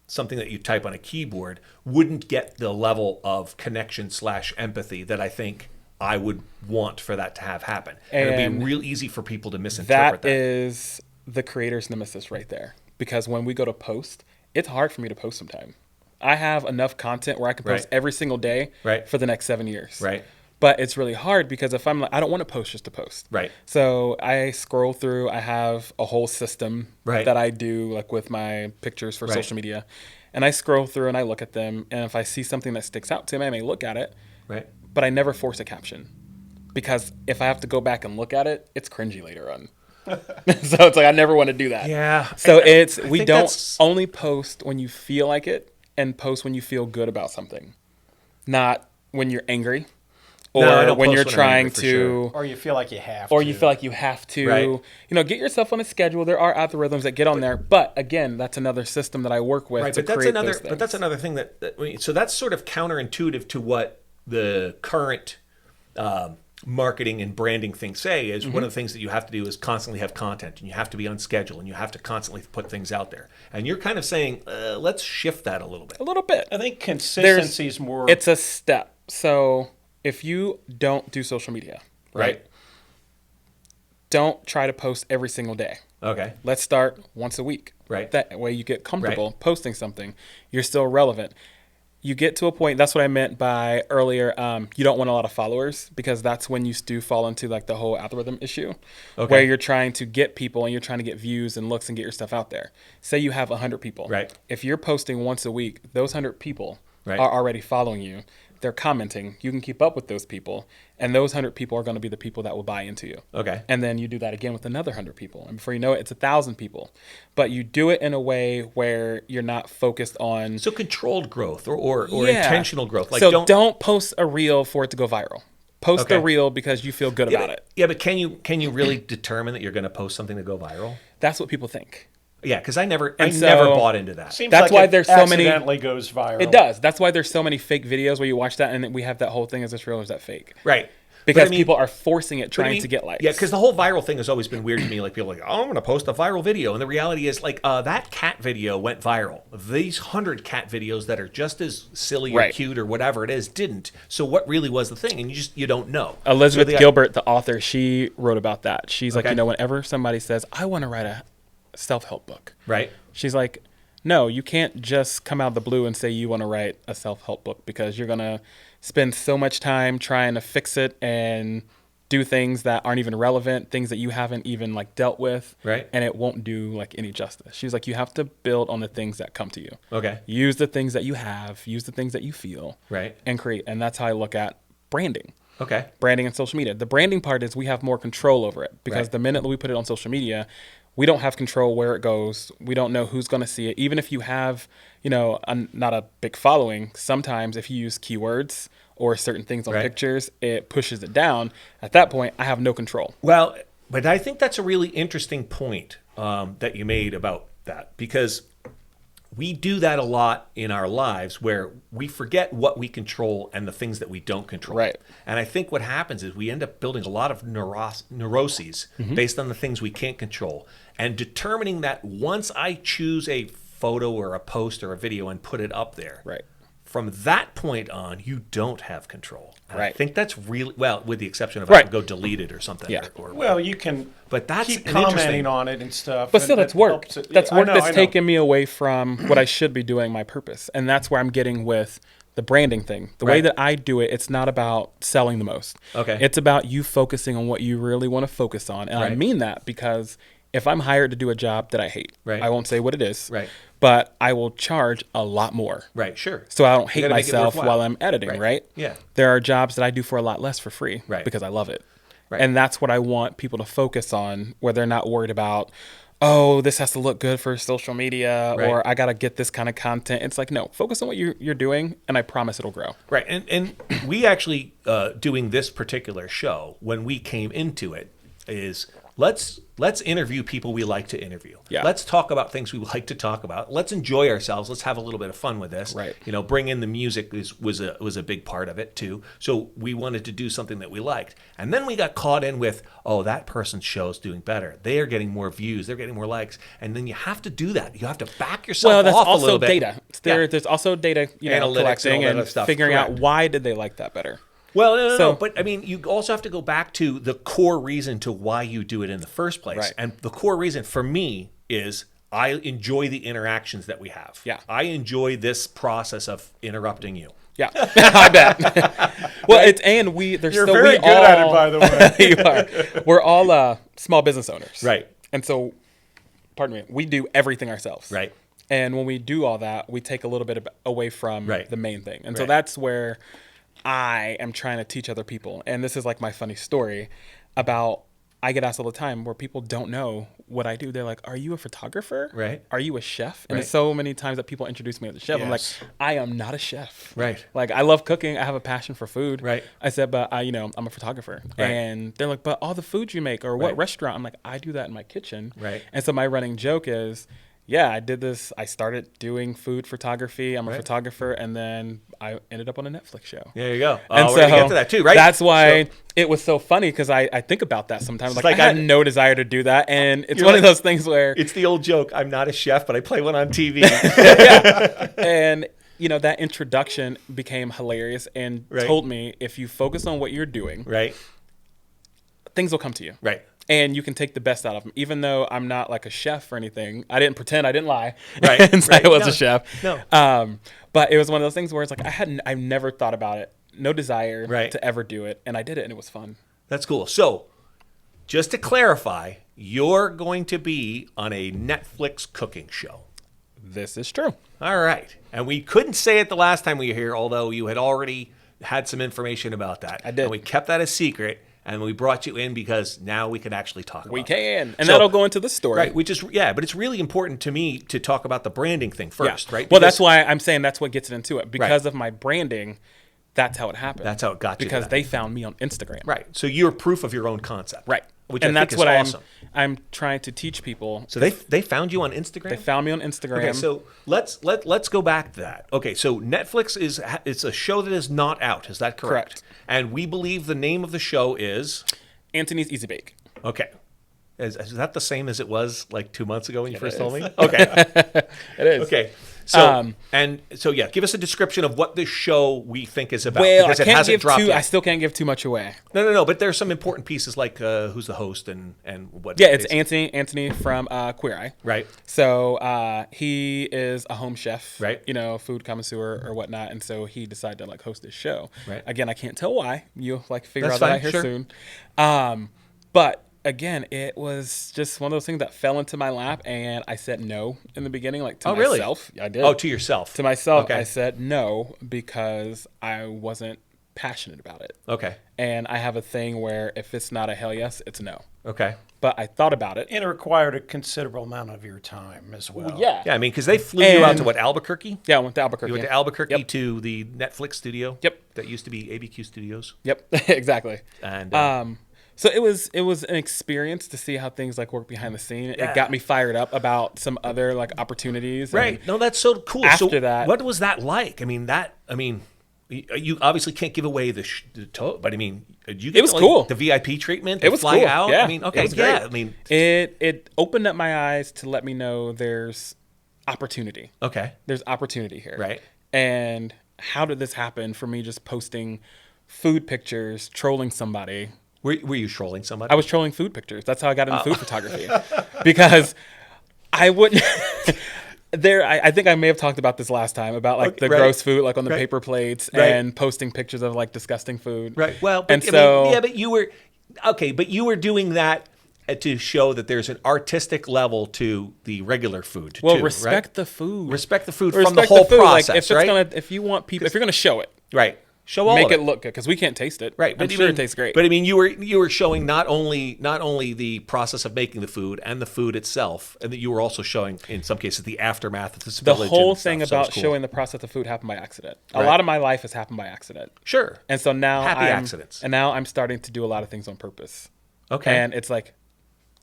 Speaker 2: something that you type on a keyboard wouldn't get the level of connection / empathy that I think I would want for that to have happen. And it'd
Speaker 1: And
Speaker 2: be real easy for people to misinterpret
Speaker 1: That is the creator's nemesis right there. Because when we go to post, it's hard for me to post sometimes. I have enough content where I can post
Speaker 2: Right.
Speaker 1: every single day
Speaker 2: Right.
Speaker 1: for the next 7 years.
Speaker 2: Right.
Speaker 1: But it's really hard because if I'm like, I don't want to post just to post.
Speaker 2: Right.
Speaker 1: So I scroll through, I have a whole system
Speaker 2: Right.
Speaker 1: that I do like with my pictures for
Speaker 2: Right.
Speaker 1: social media. And I scroll through and I look at them. And if I see something that sticks out to me, I may look at it,
Speaker 2: Right.
Speaker 1: but I never force a caption. Because if I have to go back and look at it, it's cringy later on. So it's like, I never want to do that.
Speaker 2: Yeah.
Speaker 1: So
Speaker 2: And
Speaker 1: it's,
Speaker 2: I
Speaker 1: we
Speaker 2: think
Speaker 1: don't
Speaker 2: that's-
Speaker 1: only post when you feel like it and post when you feel good about something. Not when you're angry or
Speaker 2: No, I don't
Speaker 1: when
Speaker 2: post
Speaker 1: you're
Speaker 2: when I'm
Speaker 1: trying
Speaker 2: angry, for
Speaker 1: to,
Speaker 2: sure.
Speaker 3: Or you feel like you have
Speaker 1: or
Speaker 3: to.
Speaker 1: you feel like you have to,
Speaker 2: Right.
Speaker 1: you know, get yourself on a schedule. There are algorithms that get on there. But again, that's another system that I work with
Speaker 2: Right,
Speaker 1: to
Speaker 2: but that's
Speaker 1: create
Speaker 2: another.
Speaker 1: those
Speaker 2: But that's
Speaker 1: things.
Speaker 2: another thing so that's sort of counterintuitive to what the current marketing and branding things say. Is one of the things that you have to do is constantly have content, and you have to be on schedule, and you have to constantly put things out there. And you're kind of saying, let's shift that a little bit.
Speaker 1: A little bit.
Speaker 3: I think consistency is more.
Speaker 1: It's a step. So if you don't do social media, right? Don't try to post every single day.
Speaker 2: Okay.
Speaker 1: Let's start once a week.
Speaker 2: Right.
Speaker 1: That way you get comfortable
Speaker 2: Right.
Speaker 1: posting something. You're still relevant. You get to a point, that's what I meant by earlier, you don't want a lot of followers, because that's when you do fall into like the whole algorithm issue,
Speaker 2: Okay.
Speaker 1: where you're trying to get people and you're trying to get views and looks and get your stuff out there. Say you have 100 people.
Speaker 2: Right.
Speaker 1: If you're posting once a week, those 100 people
Speaker 2: Right.
Speaker 1: are already following you. They're commenting. You can keep up with those people. And those 100 people are going to be the people that will buy into you.
Speaker 2: Okay.
Speaker 1: And then you do that again with another 100 people. And before you know it, it's 1,000 people. But you do it in a way where you're not focused on...
Speaker 2: So controlled growth or
Speaker 1: Yeah.
Speaker 2: intentional growth. Like
Speaker 1: so don't post a reel for it to go viral. Post
Speaker 2: Okay.
Speaker 1: a reel because you feel good
Speaker 2: yeah,
Speaker 1: about
Speaker 2: but,
Speaker 1: it.
Speaker 2: Yeah, but can you really determine that you're going to post something to go viral?
Speaker 1: That's what people think.
Speaker 2: Yeah, because I never
Speaker 1: And
Speaker 2: never
Speaker 1: so-
Speaker 2: bought into that.
Speaker 3: Seems
Speaker 1: That's
Speaker 3: like
Speaker 1: why
Speaker 3: it
Speaker 1: there's so many-
Speaker 3: accidentally goes viral.
Speaker 1: It does. That's why there's so many fake videos where you watch that and we have that whole thing, is this real or is that fake?
Speaker 2: Right.
Speaker 1: Because
Speaker 2: But I mean-
Speaker 1: people are forcing it,
Speaker 2: But I
Speaker 1: trying
Speaker 2: mean,
Speaker 1: to get likes.
Speaker 2: Yeah, because the whole viral thing has always been weird to me. Like people are like, oh, I'm going to post a viral video, and the reality is like that cat video went viral. These 100 cat videos that are just as silly or
Speaker 1: Right.
Speaker 2: cute or whatever it is didn't. So what really was the thing? And you don't know.
Speaker 1: Elizabeth
Speaker 2: So the-
Speaker 1: Gilbert, the author, she wrote about that. She's like,
Speaker 2: Okay.
Speaker 1: you know, whenever somebody says, I want to write a self-help book,
Speaker 2: Right.
Speaker 1: she's like, no, you can't just come out of the blue and say you want to write a self-help book, because you're going to spend so much time trying to fix it and do things that aren't even relevant, things that you haven't even like dealt with,
Speaker 2: Right.
Speaker 1: and it won't do like any justice. She's like, you have to build on the things that come to you.
Speaker 2: Okay.
Speaker 1: Use the things that you have, use the things that you feel,
Speaker 2: Right.
Speaker 1: and create. And that's how I look at branding.
Speaker 2: Okay.
Speaker 1: Branding and social media. The branding part is we have more control over it because
Speaker 2: Right.
Speaker 1: the minute that we put it on social media, we don't have control where it goes. We don't know who's going to see it. Even if you have, not a big following, sometimes if you use keywords or certain things on
Speaker 2: Right.
Speaker 1: pictures, it pushes it down. At that point, I have no control.
Speaker 2: Well, but I think that's a really interesting point that you made about that, because we do that a lot in our lives where we forget what we control and the things that we don't control.
Speaker 1: Right.
Speaker 2: And I think what happens is we end up building a lot of neuroses based on the things we can't control, and determining that once I choose a photo or a post or a video and put it up there,
Speaker 1: Right.
Speaker 2: from that point on, you don't have control. And I
Speaker 1: Right.
Speaker 2: think that's really, well, with the exception of I
Speaker 1: Right.
Speaker 2: can go delete it or something.
Speaker 1: Yeah.
Speaker 2: Or
Speaker 3: Well, you can
Speaker 2: But that's
Speaker 3: keep
Speaker 2: an interesting-
Speaker 3: commenting on it and stuff.
Speaker 1: But
Speaker 3: and
Speaker 1: still, that's
Speaker 3: that
Speaker 1: work.
Speaker 3: helps it.
Speaker 1: That's
Speaker 3: Yeah,
Speaker 1: work
Speaker 3: I know.
Speaker 1: that's taking me away from what I should be doing, my purpose. And that's where I'm getting with the branding thing. The way
Speaker 2: Right.
Speaker 1: that I do it, it's not about selling the most.
Speaker 2: Okay.
Speaker 1: It's about you focusing on what you really want to focus on. And I
Speaker 2: Right.
Speaker 1: mean that because if I'm hired to do a job that I hate,
Speaker 2: Right.
Speaker 1: I won't say what it is,
Speaker 2: Right.
Speaker 1: but I will charge a lot more.
Speaker 2: Right, sure.
Speaker 1: So I don't
Speaker 2: You
Speaker 1: hate
Speaker 2: gotta make it
Speaker 1: myself
Speaker 2: worthwhile.
Speaker 1: while I'm editing,
Speaker 2: Right.
Speaker 1: right?
Speaker 2: Yeah.
Speaker 1: There are jobs that I do for a lot less for free
Speaker 2: Right.
Speaker 1: because I love it.
Speaker 2: Right.
Speaker 1: And that's what I want people to focus on, where they're not worried about, oh, this has to look good for social media,
Speaker 2: Right.
Speaker 1: or I got to get this kind of content. It's like, no, focus on what you're doing, and I promise it'll grow.
Speaker 2: Right. And we actually, doing this particular show, when we came into it, is let's interview people we like to interview.
Speaker 1: Yeah.
Speaker 2: Let's talk about things we like to talk about. Let's enjoy ourselves. Let's have a little bit of fun with this.
Speaker 1: Right.
Speaker 2: Bring in the music was a big part of it too. So we wanted to do something that we liked. And then we got caught in with, oh, that person's show is doing better. They are getting more views. They're getting more likes. And then you have to do that. You have to back yourself
Speaker 1: Well, that's
Speaker 2: off a
Speaker 1: also
Speaker 2: little bit.
Speaker 1: data.
Speaker 2: Yeah.
Speaker 1: There's also data,
Speaker 2: Analytics and all
Speaker 1: collecting
Speaker 2: that
Speaker 1: and
Speaker 2: other stuff.
Speaker 1: figuring out
Speaker 2: Correct.
Speaker 1: why did they like that better.
Speaker 2: Well, no,
Speaker 1: So-
Speaker 2: but I mean, you also have to go back to the core reason to why you do it in the first place.
Speaker 1: Right.
Speaker 2: And the core reason for me is I enjoy the interactions that we have.
Speaker 1: Yeah.
Speaker 2: I enjoy this process of interrupting you.
Speaker 1: Yeah, I bet. Well, there's
Speaker 3: You're
Speaker 1: still
Speaker 3: very
Speaker 1: we
Speaker 3: good at it,
Speaker 1: all-
Speaker 3: by the way.
Speaker 1: You are. We're all small business owners,
Speaker 2: Right.
Speaker 1: And so, pardon me, we do everything ourselves,
Speaker 2: Right.
Speaker 1: And when we do all that, we take a little bit away from
Speaker 2: Right.
Speaker 1: the main thing, and so
Speaker 2: Right.
Speaker 1: that's where I am trying to teach other people. And this is like my funny story about. I get asked all the time where people don't know what I do. They're like, "Are you a photographer?
Speaker 2: Right.
Speaker 1: Are you a chef?" And
Speaker 2: Right.
Speaker 1: there's so many times that people introduce me as a chef. I'm like,
Speaker 3: Yes.
Speaker 1: "I am not a chef."
Speaker 2: Right.
Speaker 1: Like I love cooking. I have a passion for food.
Speaker 2: Right.
Speaker 1: I said, but I'm a photographer.
Speaker 2: Right.
Speaker 1: And they're like, but all the food you make or what
Speaker 2: Right.
Speaker 1: restaurant? I'm like, I do that in my kitchen.
Speaker 2: Right.
Speaker 1: And so my running joke is, yeah, I did this. I started doing food photography. I'm a
Speaker 2: Right.
Speaker 1: photographer. And then I ended up on a Netflix show.
Speaker 2: There you go.
Speaker 1: And
Speaker 2: We're going to get to that too, right?
Speaker 1: That's why
Speaker 2: So-
Speaker 1: it was so funny because I think about that sometimes. Like,
Speaker 2: like
Speaker 1: I had
Speaker 2: I-
Speaker 1: no desire to do that. And it's
Speaker 2: You're
Speaker 1: one of
Speaker 2: like-
Speaker 1: those things where
Speaker 2: it's the old joke. I'm not a chef, but I play one on TV.
Speaker 1: and that introduction became hilarious and
Speaker 2: Right.
Speaker 1: told me if you focus on what you're doing,
Speaker 2: Right.
Speaker 1: things will come to you.
Speaker 2: Right.
Speaker 1: And you can take the best out of them. Even though I'm not like a chef or anything, I didn't pretend, I didn't lie,
Speaker 2: Right,
Speaker 1: and say
Speaker 2: right.
Speaker 1: I was
Speaker 2: No,
Speaker 1: a chef.
Speaker 2: no.
Speaker 1: But it was one of those things where it's like I've never thought about it, no desire
Speaker 2: Right.
Speaker 1: to ever do it, and I did it, and it was fun.
Speaker 2: That's cool. So, just to clarify, you're going to be on a Netflix cooking show.
Speaker 1: This is true.
Speaker 2: All right. And we couldn't say it the last time we were here, although you had already had some information about that.
Speaker 1: I did.
Speaker 2: And we kept that a secret, and we brought you in because now we can actually talk about
Speaker 1: We
Speaker 2: it.
Speaker 1: can, and
Speaker 2: So-
Speaker 1: that'll go into the story.
Speaker 2: Right, which is, but it's really important to me to talk about the branding thing first, right?
Speaker 1: Well,
Speaker 2: Because
Speaker 1: that's why I'm saying that's what gets it into it because of my branding. That's how it happened.
Speaker 2: That's how it got you to
Speaker 1: because
Speaker 2: that.
Speaker 1: they found me on Instagram.
Speaker 2: Right. So you're proof of your own concept.
Speaker 1: Right.
Speaker 2: Which
Speaker 1: and
Speaker 2: I
Speaker 1: that's
Speaker 2: think
Speaker 1: what
Speaker 2: is awesome.
Speaker 1: I'm trying to teach people.
Speaker 2: So they found you on Instagram?
Speaker 1: They found me on Instagram.
Speaker 2: Okay, so let's go back to that. Okay, so Netflix it's a show that is not out. Is that correct?
Speaker 1: Correct.
Speaker 2: And we believe the name of the show is
Speaker 1: Anthony's Easy Bake.
Speaker 2: okay. Is that the same as it was like 2 months ago when you first told
Speaker 1: is.
Speaker 2: me? Okay.
Speaker 1: It is.
Speaker 2: Okay. So yeah, give us a description of what this show we think is about,
Speaker 1: Well,
Speaker 2: because
Speaker 1: I
Speaker 2: it
Speaker 1: can't
Speaker 2: hasn't
Speaker 1: give
Speaker 2: dropped
Speaker 1: too.
Speaker 2: yet.
Speaker 1: I still can't give too much away.
Speaker 2: No. But there's some important pieces like who's the host and what.
Speaker 1: Yeah, it's Anthony from Queer Eye.
Speaker 2: Right.
Speaker 1: So he is a home chef,
Speaker 2: Right.
Speaker 1: Food connoisseur or whatnot, and so he decided to like host this show.
Speaker 2: Right.
Speaker 1: Again, I can't tell why. You'll like figure
Speaker 2: That's
Speaker 1: out that
Speaker 2: fine,
Speaker 1: out here
Speaker 2: sure.
Speaker 1: soon. But again, it was just one of those things that fell into my lap, and I said no in the beginning, like to
Speaker 2: really?
Speaker 1: myself. I did.
Speaker 2: Oh, to yourself.
Speaker 1: To myself,
Speaker 2: Okay.
Speaker 1: I said no because I wasn't passionate about it.
Speaker 2: Okay.
Speaker 1: And I have a thing where if it's not a hell yes, it's a no.
Speaker 2: Okay.
Speaker 1: But I thought about it.
Speaker 3: And it required a considerable amount of your time as well.
Speaker 1: Yeah.
Speaker 2: Yeah, I mean, because they flew you out
Speaker 1: And-
Speaker 2: to what, Albuquerque?
Speaker 1: Yeah, I went to Albuquerque.
Speaker 2: You went to Albuquerque
Speaker 1: Yep.
Speaker 2: to the Netflix studio.
Speaker 1: Yep.
Speaker 2: That used to be ABQ Studios.
Speaker 1: Yep, exactly.
Speaker 2: And
Speaker 1: So it was an experience to see how things like work behind the scene.
Speaker 2: Yeah.
Speaker 1: It got me fired up about some other like opportunities.
Speaker 2: right.
Speaker 1: And
Speaker 2: No, that's so cool.
Speaker 1: After
Speaker 2: so
Speaker 1: that-
Speaker 2: what was that like? I mean, you obviously can't give away the but I mean, did you get
Speaker 1: It was
Speaker 2: like,
Speaker 1: cool.
Speaker 2: the VIP treatment?
Speaker 1: It was
Speaker 2: fly
Speaker 1: cool.
Speaker 2: out.
Speaker 1: Yeah,
Speaker 2: I mean, okay,
Speaker 1: it was great.
Speaker 2: yeah. I mean,
Speaker 1: it opened up my eyes to let me know there's opportunity.
Speaker 2: okay,
Speaker 1: There's opportunity here.
Speaker 2: Right.
Speaker 1: And how did this happen for me just posting food pictures, trolling somebody?
Speaker 2: were you trolling somebody?
Speaker 1: I was trolling food pictures. That's how I got into food photography. Because I wouldn't. I think I may have talked about this last time about like the
Speaker 2: right.
Speaker 1: gross food, like on the
Speaker 2: Right.
Speaker 1: paper plates,
Speaker 2: Right.
Speaker 1: and posting pictures of like disgusting food.
Speaker 2: Right. Well, but,
Speaker 1: and
Speaker 2: I
Speaker 1: so
Speaker 2: mean, yeah, but you were okay. But you were doing that to show that there's an artistic level to the regular food.
Speaker 1: well,
Speaker 2: too,
Speaker 1: respect
Speaker 2: right?
Speaker 1: the food.
Speaker 2: Respect the food
Speaker 1: Respect
Speaker 2: from the whole
Speaker 1: food.
Speaker 2: process,
Speaker 1: Like, if
Speaker 2: right?
Speaker 1: if you want people, if you're gonna show it,
Speaker 2: Right. Show all
Speaker 1: make
Speaker 2: of
Speaker 1: it look good because we can't taste it.
Speaker 2: Right,
Speaker 1: I'm
Speaker 2: but I
Speaker 1: sure
Speaker 2: mean,
Speaker 1: it tastes great.
Speaker 2: But I mean, you were showing not only the process of making the food and the food itself, and that you were also showing in some cases the aftermath of the
Speaker 1: the
Speaker 2: spillage.
Speaker 1: whole
Speaker 2: and
Speaker 1: thing
Speaker 2: stuff, so
Speaker 1: about
Speaker 2: it's cool.
Speaker 1: showing the process of food happened by accident. A
Speaker 2: Right.
Speaker 1: lot of my life has happened by accident.
Speaker 2: Sure.
Speaker 1: And so now
Speaker 2: Happy accidents.
Speaker 1: And now I'm starting to do a lot of things on purpose.
Speaker 2: Okay.
Speaker 1: And it's like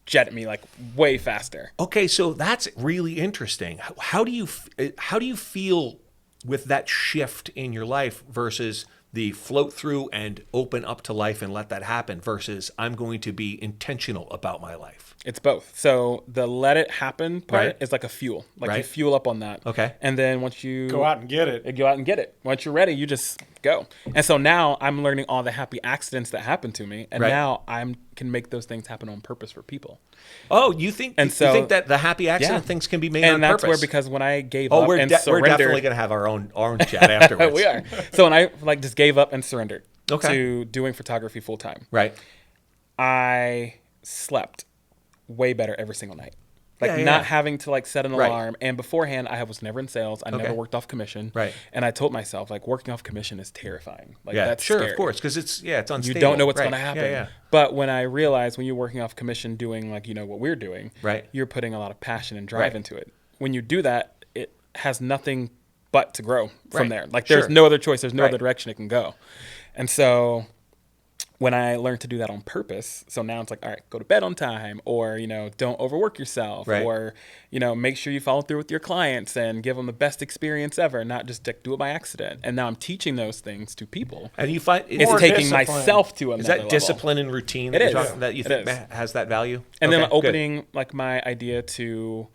Speaker 1: jet me like way faster.
Speaker 2: Okay, so that's really interesting. How do you feel with that shift in your life versus the float through and open up to life and let that happen versus I'm going to be intentional about my life?
Speaker 1: It's both. So the let it happen part
Speaker 2: Right.
Speaker 1: is like a fuel. Like you
Speaker 2: Right.
Speaker 1: fuel up on that.
Speaker 2: Okay.
Speaker 1: And then once you
Speaker 3: Go out and get it.
Speaker 1: go out and get it. Once you're ready, you just go. And so now I'm learning all the happy accidents that happened to me, and
Speaker 2: Right.
Speaker 1: now can make those things happen on purpose for people.
Speaker 2: Oh, you think
Speaker 1: And
Speaker 2: you
Speaker 1: so-
Speaker 2: think that the happy accident
Speaker 1: Yeah.
Speaker 2: things can be made
Speaker 1: And
Speaker 2: on
Speaker 1: that's
Speaker 2: purpose?
Speaker 1: where, because when I gave
Speaker 2: Oh,
Speaker 1: up
Speaker 2: we're
Speaker 1: and
Speaker 2: definitely
Speaker 1: surrendered,
Speaker 2: going to have our own chat afterwards.
Speaker 1: we are. So when I like just gave up and surrendered
Speaker 2: Okay.
Speaker 1: to doing photography full time,
Speaker 2: Right.
Speaker 1: I slept way better every single night. Like
Speaker 2: Yeah, yeah,
Speaker 1: not
Speaker 2: yeah.
Speaker 1: having to like set an
Speaker 2: Right.
Speaker 1: alarm. And beforehand, I was never in sales. I
Speaker 2: Okay.
Speaker 1: never worked off commission.
Speaker 2: Right.
Speaker 1: And I told myself like working off commission is terrifying. Like
Speaker 2: Yeah,
Speaker 1: that's
Speaker 2: sure,
Speaker 1: scary.
Speaker 2: of course, because it's unstable.
Speaker 1: You don't know what's
Speaker 2: Right.
Speaker 1: going to happen.
Speaker 2: Yeah, yeah.
Speaker 1: But when I realized when you're working off commission doing like, what we're doing,
Speaker 2: Right.
Speaker 1: you're putting a lot of passion and drive
Speaker 2: Right.
Speaker 1: into it. When you do that, it has nothing but to grow from
Speaker 2: Right.
Speaker 1: there. Like there's
Speaker 2: Sure.
Speaker 1: no other choice. There's no
Speaker 2: Right.
Speaker 1: other direction it can go. And so when I learned to do that on purpose, so now it's like, all right, go to bed on time, or, don't overwork yourself,
Speaker 2: Right.
Speaker 1: or, make sure you follow through with your clients and give them the best experience ever, not just like, do it by accident. And now I'm teaching those things to people.
Speaker 2: And you find
Speaker 1: It's
Speaker 3: More
Speaker 1: taking
Speaker 3: discipline.
Speaker 1: myself to
Speaker 2: is
Speaker 1: another
Speaker 2: that
Speaker 1: level.
Speaker 2: discipline and routine
Speaker 1: It
Speaker 2: that
Speaker 1: is.
Speaker 2: you're talking, that you
Speaker 1: It
Speaker 2: think
Speaker 1: is.
Speaker 2: has that value?
Speaker 1: And then
Speaker 2: Okay, good.
Speaker 1: opening like my idea to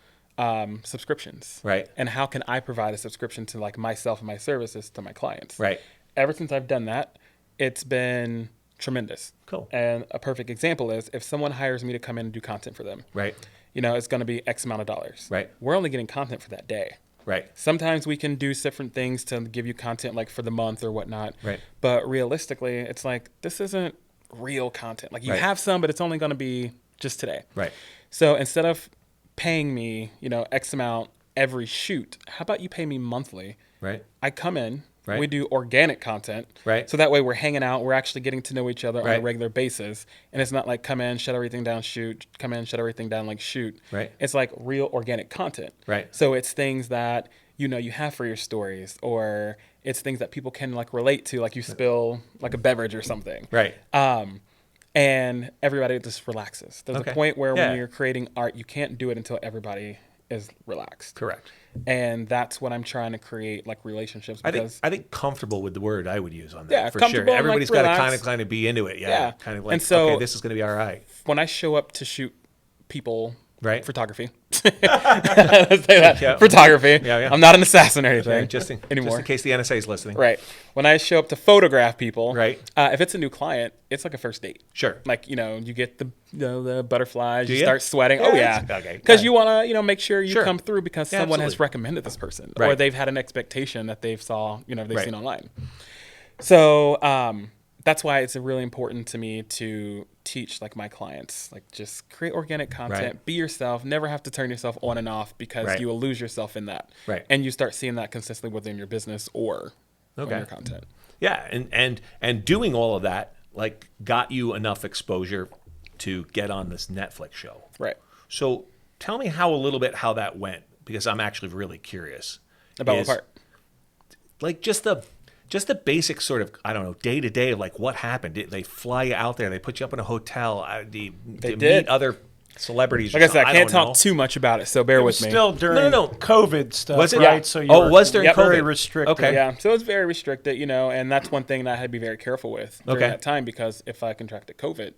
Speaker 1: subscriptions.
Speaker 2: Right.
Speaker 1: And how can I provide a subscription to like myself and my services to my clients?
Speaker 2: Right.
Speaker 1: Ever since I've done that, it's been tremendous.
Speaker 2: Cool.
Speaker 1: And a perfect example is if someone hires me to come in and do content for them,
Speaker 2: Right.
Speaker 1: it's going to be X amount of dollars.
Speaker 2: Right.
Speaker 1: We're only getting content for that day.
Speaker 2: Right.
Speaker 1: Sometimes we can do different things to give you content like for the month or whatnot.
Speaker 2: Right.
Speaker 1: But realistically, it's like, this isn't real content. Like you
Speaker 2: Right.
Speaker 1: have some, but it's only going to be just today.
Speaker 2: Right.
Speaker 1: So instead of paying me, X amount every shoot, how about you pay me monthly?
Speaker 2: Right.
Speaker 1: I come in,
Speaker 2: Right.
Speaker 1: we do organic content.
Speaker 2: Right.
Speaker 1: So that way we're hanging out, we're actually getting to know each other on
Speaker 2: Right.
Speaker 1: a regular basis. And it's not like come in, shut everything down, shoot, come in, shut everything down, like shoot.
Speaker 2: Right.
Speaker 1: It's like real organic content.
Speaker 2: Right.
Speaker 1: So it's things that, you have for your stories, or it's things that people can like relate to, like you spill like a beverage or something.
Speaker 2: Right.
Speaker 1: And everybody just relaxes. There's
Speaker 2: Okay.
Speaker 1: a point where
Speaker 2: Yeah.
Speaker 1: when you're creating art, you can't do it until everybody is relaxed.
Speaker 2: Correct.
Speaker 1: And that's what I'm trying to create, like relationships. Because
Speaker 2: I think comfortable with the word I would use on that.
Speaker 1: Yeah,
Speaker 2: for sure.
Speaker 1: comfortable and, like,
Speaker 2: Everybody's got to
Speaker 1: relaxed.
Speaker 2: kind of be into it. Yeah.
Speaker 1: Yeah.
Speaker 2: Kind of like,
Speaker 1: And so-
Speaker 2: okay, this is going to be all right.
Speaker 1: when I show up to shoot people
Speaker 2: Right.
Speaker 1: Photography. Let's say that.
Speaker 2: Yeah.
Speaker 1: Photography.
Speaker 2: Yeah.
Speaker 1: I'm not an assassin or anything.
Speaker 2: Yeah, just in
Speaker 1: anymore.
Speaker 2: case the NSA is listening.
Speaker 1: Right. When I show up to photograph people,
Speaker 2: Right.
Speaker 1: If it's a new client, it's like a first date.
Speaker 2: Sure.
Speaker 1: Like, you get the butterflies,
Speaker 2: Do
Speaker 1: you
Speaker 2: you?
Speaker 1: start sweating.
Speaker 2: Yeah,
Speaker 1: Oh, yeah.
Speaker 2: that's- okay.
Speaker 1: Because you want to, make sure you
Speaker 2: Sure.
Speaker 1: come through because
Speaker 2: Yeah,
Speaker 1: someone has
Speaker 2: absolutely.
Speaker 1: recommended this person or
Speaker 2: Right.
Speaker 1: they've had an expectation that they've
Speaker 2: Right.
Speaker 1: seen online. So that's why it's really important to me to teach like my clients, like just create organic content,
Speaker 2: Right.
Speaker 1: be yourself, never have to turn yourself on and off because
Speaker 2: Right.
Speaker 1: you will lose yourself in that.
Speaker 2: Right.
Speaker 1: And you start seeing that consistently within your business or on your content.
Speaker 2: Yeah, and doing all of that like got you enough exposure to get on this Netflix show.
Speaker 1: Right.
Speaker 2: So tell me how that went, because I'm actually really curious.
Speaker 1: About what part?
Speaker 2: Like just the basic sort of, I don't know, day to day of like what happened. Did they fly you out there? They put you up in a hotel? Do you
Speaker 1: did.
Speaker 2: meet other celebrities?
Speaker 1: Like I said, I can't
Speaker 2: don't know.
Speaker 1: talk too much about it, so bear
Speaker 3: It was
Speaker 1: with me.
Speaker 3: still during
Speaker 2: No.
Speaker 3: COVID stuff,
Speaker 2: Was it?
Speaker 3: right?
Speaker 2: Yeah.
Speaker 3: So you
Speaker 2: Oh,
Speaker 3: were
Speaker 2: it was during
Speaker 3: very
Speaker 2: COVID.
Speaker 3: restricted.
Speaker 2: Okay.
Speaker 1: Yeah, so it's very restricted, and that's one thing that I had to be very careful with during
Speaker 2: Okay.
Speaker 1: that time because if I contracted COVID,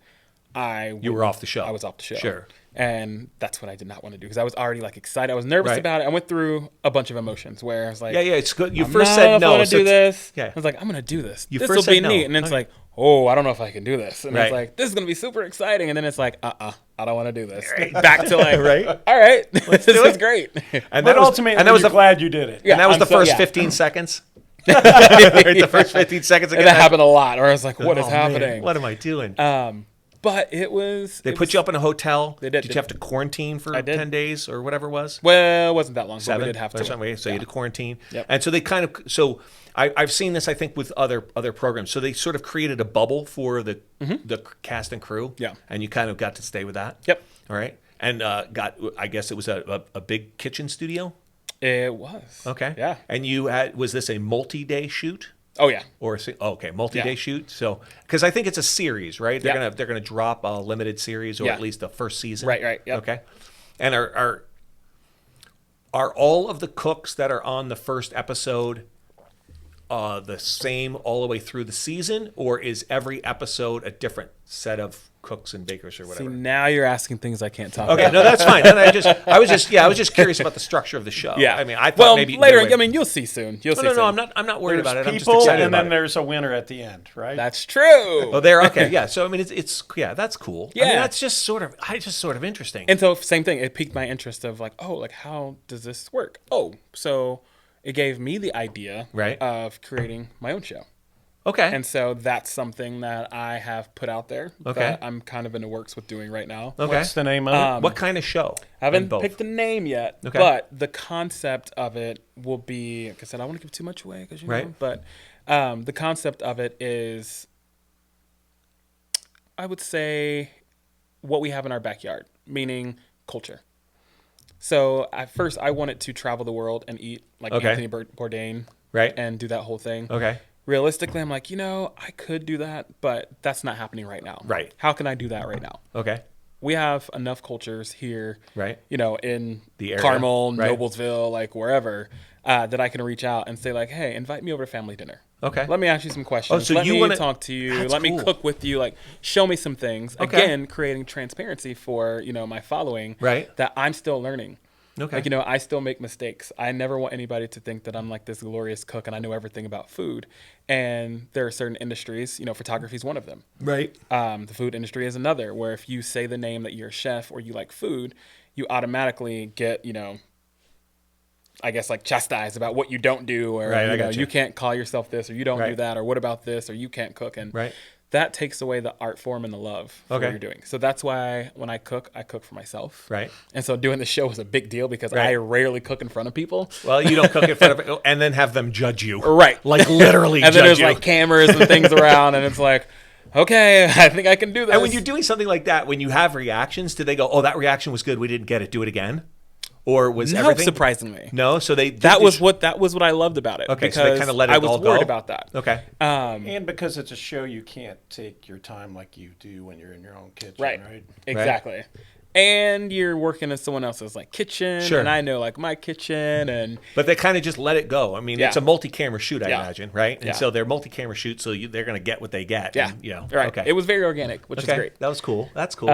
Speaker 2: You were off the show.
Speaker 1: I was off the show.
Speaker 2: Sure.
Speaker 1: And that's what I did not want to do because I was already like excited. I was nervous
Speaker 2: Right.
Speaker 1: about it. I went through a bunch of emotions where I was like,
Speaker 2: Yeah, it's good. You
Speaker 1: I'm
Speaker 2: first
Speaker 1: not
Speaker 2: said
Speaker 1: know if
Speaker 2: no.
Speaker 1: I want to
Speaker 2: so
Speaker 1: do
Speaker 2: it's-
Speaker 1: this.
Speaker 2: Yeah.
Speaker 1: I was like, I'm going to do this.
Speaker 2: You
Speaker 1: This
Speaker 2: first
Speaker 1: will
Speaker 2: said
Speaker 1: be
Speaker 2: no.
Speaker 1: neat. And then it's
Speaker 2: Okay.
Speaker 1: like, oh, I don't know if I can do this. And
Speaker 2: Right.
Speaker 1: it's like, this is going to be super exciting. And then it's like, I don't want to do this. Back to like,
Speaker 2: Right.
Speaker 1: all right, this
Speaker 2: do
Speaker 1: is
Speaker 2: it.
Speaker 1: great.
Speaker 2: And
Speaker 3: But
Speaker 2: that was,
Speaker 3: ultimately,
Speaker 2: and that was
Speaker 3: you're
Speaker 2: the
Speaker 3: glad you did it.
Speaker 1: Yeah,
Speaker 2: and that was
Speaker 1: I'm
Speaker 2: the
Speaker 1: so-
Speaker 2: first
Speaker 1: yeah.
Speaker 2: 15 seconds. Right, the first 15 seconds.
Speaker 1: And that happened a lot where I was like, what is
Speaker 2: Oh, man,
Speaker 1: happening?
Speaker 2: what am I doing?
Speaker 1: But it was.
Speaker 2: They put you up in a hotel.
Speaker 1: They did.
Speaker 2: Did you have to quarantine for
Speaker 1: I did.
Speaker 2: 10 days or whatever it was?
Speaker 1: Well, it wasn't that long, but
Speaker 2: 7
Speaker 1: we did have
Speaker 2: or
Speaker 1: to.
Speaker 2: something. So you had to quarantine.
Speaker 1: Yep.
Speaker 2: And so they kind of, I've seen this, I think, with other programs. So they sort of created a bubble for the cast and crew.
Speaker 1: Yeah.
Speaker 2: And you kind of got to stay with that.
Speaker 1: Yep.
Speaker 2: All right. And I guess it was a big kitchen studio.
Speaker 1: It was.
Speaker 2: Okay.
Speaker 1: Yeah.
Speaker 2: And was this a multi-day shoot?
Speaker 1: Oh, yeah.
Speaker 2: Or okay, multi-day
Speaker 1: Yeah.
Speaker 2: shoot. So because I think it's a series, right? They're
Speaker 1: Yeah.
Speaker 2: gonna drop a limited series or
Speaker 1: Yeah.
Speaker 2: at least the first season.
Speaker 1: Right, yep.
Speaker 2: Okay. And are all of the cooks that are on the first episode the same all the way through the season, or is every episode a different set of cooks and bakers or
Speaker 1: See,
Speaker 2: whatever?
Speaker 1: now you're asking things I can't talk
Speaker 2: Okay,
Speaker 1: about.
Speaker 2: no, that's fine. And I was just curious about the structure of the show.
Speaker 1: Yeah.
Speaker 2: I mean, I thought
Speaker 1: well,
Speaker 2: maybe
Speaker 1: later.
Speaker 2: there would-
Speaker 1: you'll see soon. You'll see
Speaker 2: No,
Speaker 1: soon.
Speaker 2: I'm not worried
Speaker 3: There's
Speaker 2: about it. I'm just
Speaker 3: people,
Speaker 2: excited
Speaker 3: and
Speaker 2: about
Speaker 3: then
Speaker 2: it.
Speaker 3: there's a winner at the end, right?
Speaker 1: That's true.
Speaker 2: Oh, there. Okay, yeah. So I mean, it's that's cool. I mean,
Speaker 1: Yeah.
Speaker 2: that's just sort of interesting.
Speaker 1: And so, same thing. It piqued my interest of like, oh, like how does this work? Oh, so it gave me the idea
Speaker 2: Right.
Speaker 1: of creating my own show.
Speaker 2: Okay.
Speaker 1: And so that's something that I have put out there.
Speaker 2: Okay.
Speaker 1: That I'm kind of in the works with doing right now.
Speaker 2: okay.
Speaker 3: What's the name of it?
Speaker 2: What kind of show?
Speaker 1: I haven't
Speaker 2: And both.
Speaker 1: picked a name yet,
Speaker 2: Okay.
Speaker 1: but the concept of it will be, like I said, I don't want to give too much away because
Speaker 2: Right.
Speaker 1: know, but the concept of it is, I would say, what we have in our backyard, meaning culture. So at first, I wanted to travel the world and eat like
Speaker 2: Okay.
Speaker 1: Anthony Bourdain,
Speaker 2: Right.
Speaker 1: and do that whole thing.
Speaker 2: Okay.
Speaker 1: Realistically, I'm like, I could do that, but that's not happening right now.
Speaker 2: Right.
Speaker 1: How can I do that right now?
Speaker 2: Okay.
Speaker 1: We have enough cultures here,
Speaker 2: Right.
Speaker 1: in
Speaker 2: The area.
Speaker 1: Carmel,
Speaker 2: Right.
Speaker 1: Noblesville, like wherever, that I can reach out and say like, hey, invite me over to family dinner.
Speaker 2: Okay.
Speaker 1: Let me ask you some questions.
Speaker 2: so
Speaker 1: Let
Speaker 2: you
Speaker 1: me
Speaker 2: wanna-
Speaker 1: talk to you.
Speaker 2: That's
Speaker 1: Let me
Speaker 2: cool.
Speaker 1: cook with you. Like, show me some things.
Speaker 2: Okay.
Speaker 1: Again, creating transparency for, my following.
Speaker 2: Right.
Speaker 1: That I'm still learning.
Speaker 2: Okay.
Speaker 1: Like, I still make mistakes. I never want anybody to think that I'm like this glorious cook and I know everything about food. And there are certain industries, photography is one of them.
Speaker 2: Right.
Speaker 1: The food industry is another, where if you say the name that you're a chef or you like food, you automatically get, I guess like chastised about what you don't do, or
Speaker 2: Right, I gotcha.
Speaker 1: you can't call yourself this, or you don't do
Speaker 2: Right.
Speaker 1: that, or what about this, or you can't cook, and
Speaker 2: Right.
Speaker 1: that takes away the art form and the love for
Speaker 2: Okay.
Speaker 1: what you're doing. So that's why when I cook for myself.
Speaker 2: Right.
Speaker 1: And so doing the show was a big deal because
Speaker 2: Right.
Speaker 1: I rarely cook in front of people.
Speaker 2: Well, you don't cook in front of and then have them judge you.
Speaker 1: Right.
Speaker 2: Like literally
Speaker 1: And
Speaker 2: judge
Speaker 1: then there's
Speaker 2: you.
Speaker 1: like cameras and things around, and it's like, okay, I think I can do this.
Speaker 2: And when you're doing something like that, when you have reactions, do they go, "Oh, that reaction was good. We didn't get it. Do it again," or was
Speaker 1: no,
Speaker 2: everything
Speaker 1: surprisingly.
Speaker 2: No, so
Speaker 1: That was what I loved about it.
Speaker 2: Okay,
Speaker 1: because
Speaker 2: so they kinda let it
Speaker 1: I was
Speaker 2: all
Speaker 1: worried
Speaker 2: go?
Speaker 1: about that.
Speaker 2: Okay.
Speaker 3: And because it's a show, you can't take your time like you do when you're in your own kitchen,
Speaker 1: Right.
Speaker 3: right?
Speaker 1: Exactly. And you're working in someone else's like kitchen,
Speaker 2: Sure.
Speaker 1: and I know like my kitchen, and
Speaker 2: But they kind of just let it go. I mean,
Speaker 1: Yeah.
Speaker 2: it's a multi-camera shoot, I
Speaker 1: Yeah.
Speaker 2: imagine, right? And
Speaker 1: Yeah.
Speaker 2: so they're multi-camera shoots, so they're going to get what they get.
Speaker 1: yeah,
Speaker 2: and,
Speaker 1: right.
Speaker 2: Okay.
Speaker 1: It was very organic, which
Speaker 2: okay.
Speaker 1: is great.
Speaker 2: That was cool. That's cool.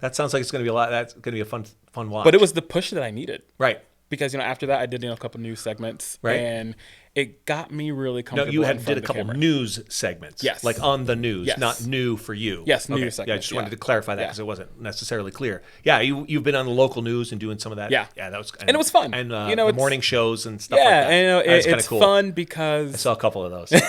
Speaker 2: That sounds like it's going to be a lot. That's going to be a fun watch.
Speaker 1: But it was the push that I needed.
Speaker 2: right.
Speaker 1: Because, after that, I did, a couple news segments.
Speaker 2: Right.
Speaker 1: And it got me really
Speaker 2: No,
Speaker 1: comfortable.
Speaker 2: you
Speaker 1: in
Speaker 2: had
Speaker 1: front
Speaker 2: did a
Speaker 1: of the
Speaker 2: couple
Speaker 1: camera.
Speaker 2: news segments.
Speaker 1: Yes.
Speaker 2: Like on the news,
Speaker 1: Yes.
Speaker 2: not new for you.
Speaker 1: Yes, news
Speaker 2: Yeah, I
Speaker 1: segments,
Speaker 2: just wanted
Speaker 1: yeah.
Speaker 2: to clarify that
Speaker 1: Yeah.
Speaker 2: because it wasn't necessarily clear. Yeah, you've been on the local news and doing some of that.
Speaker 1: Yeah.
Speaker 2: Yeah, that was
Speaker 1: And it was fun.
Speaker 2: And
Speaker 1: the
Speaker 2: the morning shows and stuff
Speaker 1: Yeah,
Speaker 2: like that.
Speaker 1: and
Speaker 2: That's kinda
Speaker 1: it's
Speaker 2: cool.
Speaker 1: fun
Speaker 2: I
Speaker 1: because...
Speaker 2: saw a couple of those.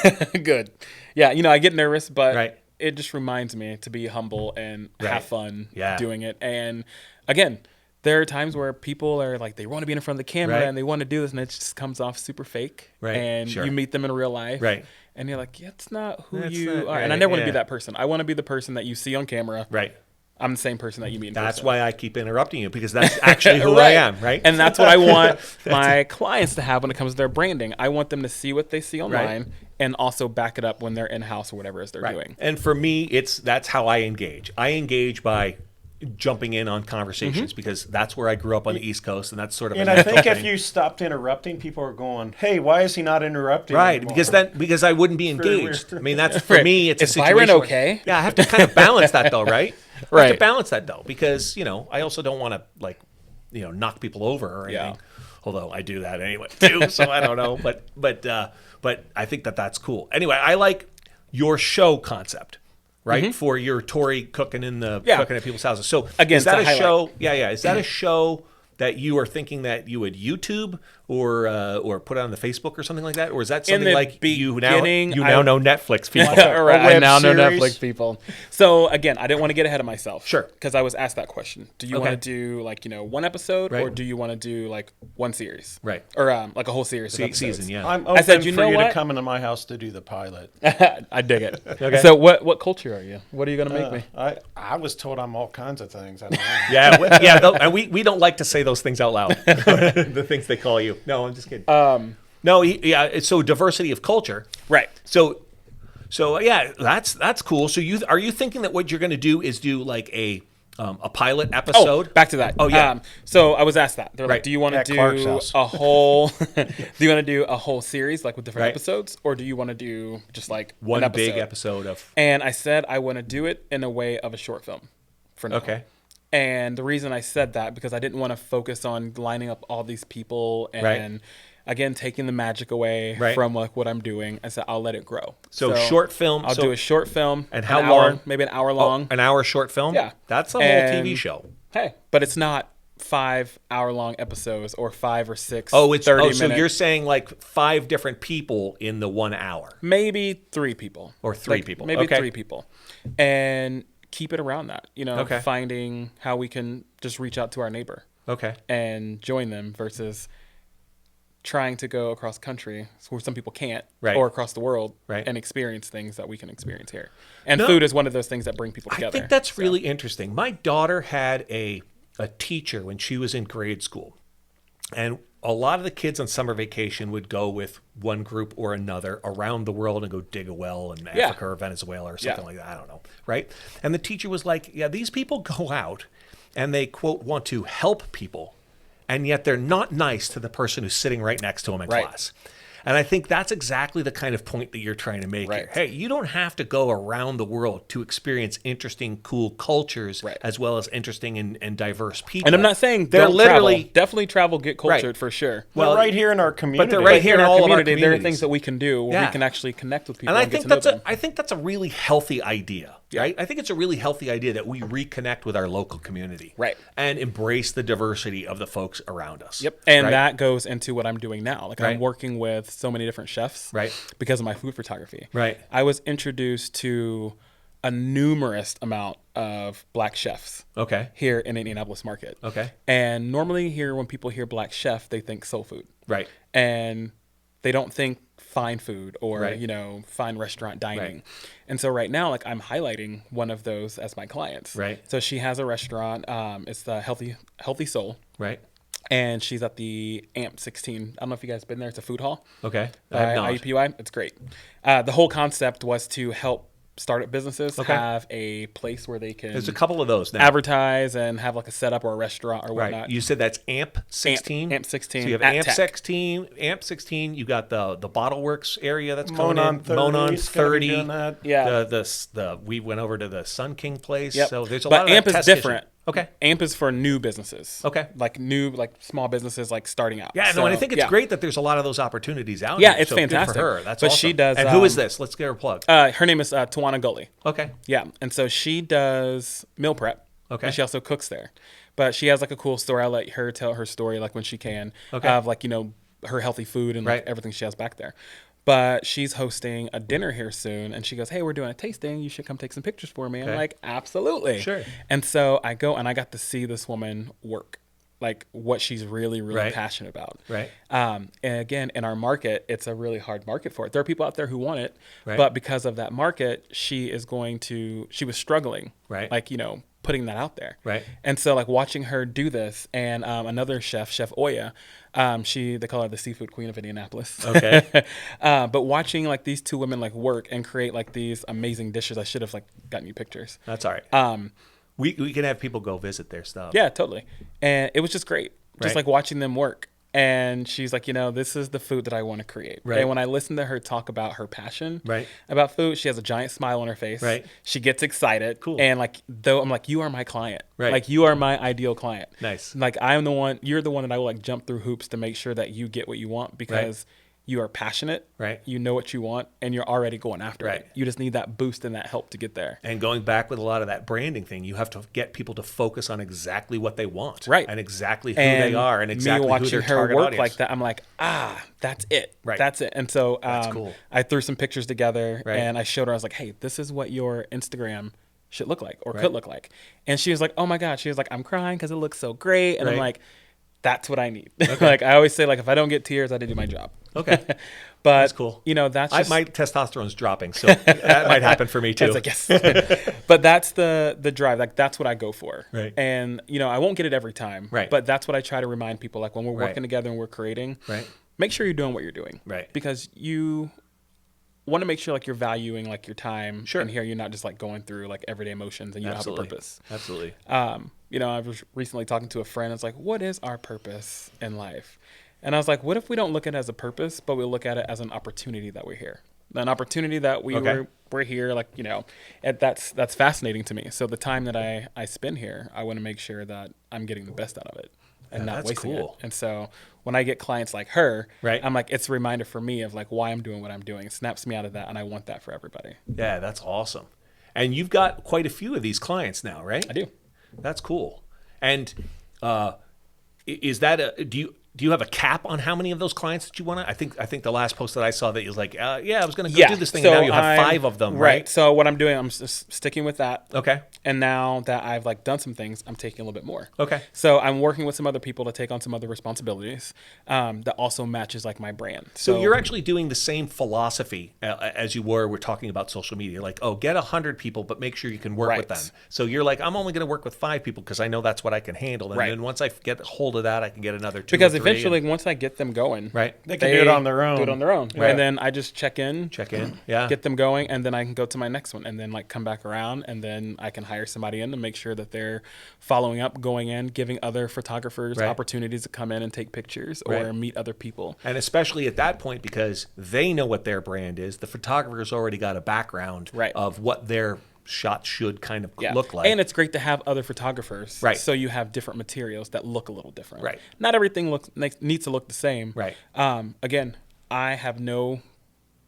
Speaker 1: Good. Yeah, I get nervous, but
Speaker 2: Right.
Speaker 1: it just reminds me to be humble and
Speaker 2: Right.
Speaker 1: have fun
Speaker 2: Yeah.
Speaker 1: doing it. And again, there are times where people are like, they want to be in front of the camera
Speaker 2: Right.
Speaker 1: and they want to do this, and it just comes off super fake.
Speaker 2: Right,
Speaker 1: And
Speaker 2: sure.
Speaker 1: you meet them in real life.
Speaker 2: Right.
Speaker 1: And you're like, yeah, it's not who
Speaker 2: That's
Speaker 1: you
Speaker 2: not
Speaker 1: are. And I
Speaker 2: right,
Speaker 1: never want to be
Speaker 2: yeah.
Speaker 1: that person. I want to be the person that you see on camera.
Speaker 2: Right.
Speaker 1: I'm the same person that you meet in
Speaker 2: That's
Speaker 1: person.
Speaker 2: why I keep interrupting you because that's actually who I
Speaker 1: Right.
Speaker 2: am, right?
Speaker 1: And that's what I want my clients to have when it comes to their branding. I want them to see what they see online and also back it up when they're in-house or whatever it is they're doing.
Speaker 2: And for me, that's how I engage. I engage by jumping in on conversations because that's where I grew up on the East Coast, and that's sort of
Speaker 3: And
Speaker 2: a
Speaker 3: I
Speaker 2: natural
Speaker 3: think if
Speaker 2: thing.
Speaker 3: you stopped interrupting, people are going, "Hey, why is he not interrupting?"
Speaker 2: Right,
Speaker 3: anymore?"
Speaker 2: because I wouldn't be
Speaker 3: very
Speaker 2: engaged.
Speaker 3: weird.
Speaker 2: I mean, that's for
Speaker 1: Right.
Speaker 2: me. It's
Speaker 1: Is
Speaker 2: a
Speaker 1: Byron
Speaker 2: situation.
Speaker 1: okay?
Speaker 2: Yeah, I have to kind of balance that though, right? I have
Speaker 1: Right.
Speaker 2: to balance that though because I also don't want to knock people over or anything.
Speaker 1: Yeah.
Speaker 2: Although I do that anyway too, so I don't know. But I think that's cool. Anyway, I like your show concept. Right, for your Torrie cooking cooking at people's houses. So
Speaker 1: Again,
Speaker 2: is that
Speaker 1: it's
Speaker 2: a
Speaker 1: a
Speaker 2: show? Yeah. Is that a show that you are thinking that you would YouTube or put on the Facebook or something like that, or is that something
Speaker 1: the
Speaker 2: like
Speaker 1: beginning,
Speaker 2: you now know Netflix people?
Speaker 1: All right, I
Speaker 3: web
Speaker 1: now know
Speaker 3: series.
Speaker 1: Netflix people. So again, I didn't want to get ahead of myself.
Speaker 2: Sure.
Speaker 1: Because I was asked that question. Do you
Speaker 2: Okay.
Speaker 1: want to do one episode or
Speaker 2: Right.
Speaker 1: do you want to do one series?
Speaker 2: Right.
Speaker 1: Or like a whole series of episodes.
Speaker 2: Season, yeah.
Speaker 3: I'm open
Speaker 1: said, "You
Speaker 3: for
Speaker 1: know
Speaker 3: you
Speaker 1: what?"
Speaker 3: to come into my house to do the pilot.
Speaker 1: I dig it.
Speaker 2: Okay.
Speaker 1: So what culture are you? What are you going to make me?
Speaker 3: I was told I'm all kinds of things. I don't know.
Speaker 2: And we don't like to say those things out loud. The things they call you. No, I'm just kidding. No, it's so diversity of culture.
Speaker 1: Right.
Speaker 2: So yeah, that's cool. So are you thinking that what you're going to do is do like a pilot episode?
Speaker 1: Oh, back to that.
Speaker 2: Oh, yeah.
Speaker 1: So I was asked that. They're
Speaker 2: Right.
Speaker 1: like, do you want to
Speaker 3: At Clark's
Speaker 1: do
Speaker 3: house.
Speaker 1: a whole? Do you want to do a whole series with different
Speaker 2: Right.
Speaker 1: episodes, or do you want to do just
Speaker 2: One
Speaker 1: an
Speaker 2: big episode of.
Speaker 1: And I said I want to do it in a way of a short film. For now.
Speaker 2: Okay.
Speaker 1: And the reason I said that because I didn't want to focus on lining up all these people and
Speaker 2: Right.
Speaker 1: again taking the magic away
Speaker 2: Right.
Speaker 1: from what I'm doing. I said I'll let it grow.
Speaker 2: So short film.
Speaker 1: I'll do a short film.
Speaker 2: And how
Speaker 1: an hour,
Speaker 2: long?
Speaker 1: Maybe an hour long.
Speaker 2: An hour short film.
Speaker 1: Yeah.
Speaker 2: That's a whole TV
Speaker 1: And-
Speaker 2: show.
Speaker 1: Hey, but it's not 5-hour-long episodes or 5 or 6.
Speaker 2: Oh, it's
Speaker 1: 30
Speaker 2: so
Speaker 1: minute.
Speaker 2: you're saying like 5 different people in the 1 hour.
Speaker 1: Maybe 3 people
Speaker 2: Or 3 people.
Speaker 1: Maybe
Speaker 2: Okay.
Speaker 1: 3 people, and keep it around that.
Speaker 2: Okay.
Speaker 1: Finding how we can just reach out to our neighbor
Speaker 2: Okay.
Speaker 1: and join them versus trying to go across country where some people can't,
Speaker 2: Right.
Speaker 1: or across the world,
Speaker 2: Right.
Speaker 1: and experience things that we can experience here. And
Speaker 2: No.
Speaker 1: food is one of those things that bring people together.
Speaker 2: I think that's really interesting. My daughter had a teacher when she was in grade school. And a lot of the kids on summer vacation would go with one group or another around the world and go dig a well in
Speaker 1: Yeah.
Speaker 2: Africa or Venezuela or something
Speaker 1: Yeah.
Speaker 2: like that. I don't know. Right. And the teacher was like, yeah, these people go out and they, quote, want to help people. And yet they're not nice to the person who's sitting right next to them in
Speaker 1: Right.
Speaker 2: class. And I think that's exactly the kind of point that you're trying to make
Speaker 1: Right.
Speaker 2: here. Hey, you don't have to go around the world to experience interesting, cool cultures
Speaker 1: Right.
Speaker 2: as well as interesting and diverse people.
Speaker 1: And I'm not saying
Speaker 2: they're
Speaker 1: don't
Speaker 2: literally
Speaker 1: travel. Definitely travel, get cultured
Speaker 2: Right.
Speaker 1: for sure.
Speaker 2: Well,
Speaker 3: They're right here in our community.
Speaker 2: they're right here in
Speaker 1: in
Speaker 2: all
Speaker 1: our
Speaker 2: of our
Speaker 1: community, there are
Speaker 2: communities.
Speaker 1: things that we can do where
Speaker 2: Yeah.
Speaker 1: we can actually connect with people
Speaker 2: And I
Speaker 1: get
Speaker 2: think
Speaker 1: to know
Speaker 2: that's
Speaker 1: them.
Speaker 2: I think that's a really healthy idea,
Speaker 1: Yeah.
Speaker 2: right? I think it's a really healthy idea that we reconnect with our local community,
Speaker 1: Right.
Speaker 2: and embrace the diversity of the folks around us.
Speaker 1: Yep. And
Speaker 2: right?
Speaker 1: that goes into what I'm doing now. Like
Speaker 2: Right.
Speaker 1: I'm working with so many different chefs
Speaker 2: Right.
Speaker 1: because of my food photography.
Speaker 2: Right.
Speaker 1: I was introduced to a numerous amount of black chefs
Speaker 2: Okay.
Speaker 1: here in Indianapolis market.
Speaker 2: Okay.
Speaker 1: And normally here when people hear black chef, they think soul food.
Speaker 2: Right.
Speaker 1: And they don't think fine food or,
Speaker 2: Right.
Speaker 1: fine restaurant dining.
Speaker 2: Right.
Speaker 1: And so right now, like I'm highlighting one of those as my clients.
Speaker 2: Right.
Speaker 1: So she has a restaurant. It's the Healthy Soul.
Speaker 2: Right.
Speaker 1: And she's at the AMP 16. I don't know if you guys been there. It's a food hall.
Speaker 2: Okay. I
Speaker 1: By
Speaker 2: have not.
Speaker 1: IUPUI. It's great. The whole concept was to help startup businesses
Speaker 2: Okay.
Speaker 1: have a place where they can
Speaker 2: There's a couple of those now.
Speaker 1: advertise and have like a setup or a restaurant or
Speaker 2: Right.
Speaker 1: whatnot.
Speaker 2: You said that's AMP 16?
Speaker 1: AMP 16
Speaker 2: So you have
Speaker 1: at
Speaker 2: AMP
Speaker 1: Tech.
Speaker 2: 16, AMP 16, you got the Bottle Works area that's coming
Speaker 3: Monon
Speaker 2: in.
Speaker 3: 30.
Speaker 2: Monon
Speaker 3: is gonna be
Speaker 2: 30.
Speaker 3: doing that.
Speaker 1: Yeah.
Speaker 2: The we went over to the Sun King place.
Speaker 1: Yep.
Speaker 2: So there's a
Speaker 1: but
Speaker 2: lot of that
Speaker 1: AMP is
Speaker 2: test
Speaker 1: different.
Speaker 2: kitchen. Okay.
Speaker 1: AMP is for new businesses.
Speaker 2: Okay.
Speaker 1: Like small businesses, like starting out.
Speaker 2: Yeah,
Speaker 1: So,
Speaker 2: no, and I think it's
Speaker 1: yeah.
Speaker 2: great that there's a lot of those opportunities out
Speaker 1: Yeah,
Speaker 2: here.
Speaker 1: it's
Speaker 2: So
Speaker 1: fantastic.
Speaker 2: Good for her. That's
Speaker 1: But
Speaker 2: awesome.
Speaker 1: she does,
Speaker 2: And who is this? Let's get her plug.
Speaker 1: Her name is Tawana Gully.
Speaker 2: Okay.
Speaker 1: Yeah, and so she does meal prep.
Speaker 2: Okay.
Speaker 1: And she also cooks there. But she has like a cool story. I'll let her tell her story like when she can.
Speaker 2: Okay.
Speaker 1: Of like, her healthy food and like
Speaker 2: Right.
Speaker 1: everything she has back there. But she's hosting a dinner here soon, and she goes, "Hey, we're doing a tasting. You should come take some pictures for me." I'm
Speaker 2: Okay.
Speaker 1: like, "Absolutely."
Speaker 2: Sure.
Speaker 1: And so I go, and I got to see this woman work, like what she's really, really
Speaker 2: Right.
Speaker 1: passionate about.
Speaker 2: Right.
Speaker 1: And again, in our market, it's a really hard market for it. There are people out there who want it,
Speaker 2: Right.
Speaker 1: but because of that market, she was struggling,
Speaker 2: Right.
Speaker 1: like, putting that out there.
Speaker 2: Right.
Speaker 1: And so like watching her do this, and another Chef Oya, they call her the seafood queen of Indianapolis.
Speaker 2: Okay.
Speaker 1: But watching like these two women like work and create like these amazing dishes, I should have like gotten you pictures.
Speaker 2: That's all right. We can have people go visit their stuff.
Speaker 1: Yeah, totally. And it was just great. Just
Speaker 2: Right.
Speaker 1: like watching them work. And she's like, this is the food that I want to create.
Speaker 2: Right.
Speaker 1: And when I listen to her talk about her passion
Speaker 2: Right.
Speaker 1: about food, she has a giant smile on her face.
Speaker 2: Right.
Speaker 1: She gets excited.
Speaker 2: Cool.
Speaker 1: And like, though I'm like, you are my client.
Speaker 2: Right.
Speaker 1: Like, you are my ideal client.
Speaker 2: Nice.
Speaker 1: Like, you're the one that I will like jump through hoops to make sure that you get what you want, because you are passionate.
Speaker 2: Right.
Speaker 1: You know what you want, and you're already going after
Speaker 2: Right.
Speaker 1: it. You just need that boost and that help to get there.
Speaker 2: And going back with a lot of that branding thing, you have to get people to focus on exactly what they want.
Speaker 1: Right.
Speaker 2: And exactly who they are and exactly
Speaker 1: me
Speaker 2: who
Speaker 1: watching
Speaker 2: their
Speaker 1: her
Speaker 2: target
Speaker 1: work
Speaker 2: audience.
Speaker 1: like that, I'm like, that's it.
Speaker 2: Right.
Speaker 1: That's it. And so
Speaker 2: That's cool.
Speaker 1: I threw some pictures together,
Speaker 2: Right.
Speaker 1: and I showed her. I was like, hey, this is what your Instagram should look like, or
Speaker 2: Right.
Speaker 1: could look like. And she was like, oh my God. She was like, I'm crying because it looks so great. And I'm
Speaker 2: Right.
Speaker 1: like, that's what I need. Like I always say, like, if I don't get tears, I didn't do my job.
Speaker 2: Okay.
Speaker 1: But
Speaker 2: That's cool.
Speaker 1: That's just,
Speaker 2: my testosterone's dropping, so that might happen for me too.
Speaker 1: it's like, yes. But that's the drive. Like, that's what I go for.
Speaker 2: Right.
Speaker 1: And, I won't get it every time.
Speaker 2: Right.
Speaker 1: But that's what I try to remind people. Like, when we're
Speaker 2: Right.
Speaker 1: working together and we're creating,
Speaker 2: Right.
Speaker 1: make sure you're doing what you're doing.
Speaker 2: Right.
Speaker 1: Because you want to make sure, like, you're valuing, like, your time.
Speaker 2: Sure.
Speaker 1: And here you're not just, like, going through, like, everyday motions, and you
Speaker 2: Absolutely.
Speaker 1: have a purpose.
Speaker 2: Absolutely.
Speaker 1: I was recently talking to a friend. It's like, what is our purpose in life? And I was like, what if we don't look at it as a purpose, but we look at it as an opportunity that we're here? An opportunity that
Speaker 2: Okay.
Speaker 1: we're here, like, and that's fascinating to me. So the time that I spend here, I want to make sure that I'm getting the best out of it and not
Speaker 2: that's
Speaker 1: wasting
Speaker 2: cool.
Speaker 1: it. And so when I get clients like her,
Speaker 2: Right.
Speaker 1: I'm like, it's a reminder for me of like why I'm doing what I'm doing. It snaps me out of that, and I want that for everybody.
Speaker 2: Yeah, that's awesome. And you've got quite a few of these clients now, right?
Speaker 1: I do.
Speaker 2: That's cool. And is that do you have a cap on how many of those clients that you want to? I think the last post that I saw that you was like, I was going to go do this thing, and now you have 5 of them, right?
Speaker 1: So what I'm doing, I'm just sticking with that.
Speaker 2: Okay.
Speaker 1: And now that I've like done some things, I'm taking a little bit more.
Speaker 2: Okay.
Speaker 1: So I'm working with some other people to take on some other responsibilities that also matches like my brand.
Speaker 2: So you're actually doing the same philosophy as you we're talking about social media. Like, get 100 people, but make sure you can work with
Speaker 1: Right.
Speaker 2: them. So you're like, I'm only going to work with 5 people because I know that's what I can handle. And
Speaker 1: Right.
Speaker 2: then once I get a hold of that, I can get another 2
Speaker 1: because
Speaker 2: or 3
Speaker 1: eventually,
Speaker 2: and-
Speaker 1: once I get them going,
Speaker 2: right.
Speaker 3: They can do it on their own.
Speaker 1: Do it on their own,
Speaker 2: Right.
Speaker 1: and then I just check in,
Speaker 2: Yeah.
Speaker 1: get them going, and then I can go to my next one, and then like come back around, and then I can hire somebody in to make sure that they're following up, going in, giving other photographers
Speaker 2: Right.
Speaker 1: opportunities to come in and take pictures or
Speaker 2: Right.
Speaker 1: meet other people.
Speaker 2: And especially at that point, because they know what their brand is, the photographer's already got a background
Speaker 1: Right.
Speaker 2: of what their shot should kind of
Speaker 1: Yeah.
Speaker 2: look like.
Speaker 1: And it's great to have other photographers.
Speaker 2: Right.
Speaker 1: So you have different materials that look a little different.
Speaker 2: Right.
Speaker 1: Not everything needs to look the same.
Speaker 2: Right.
Speaker 1: Again, I have no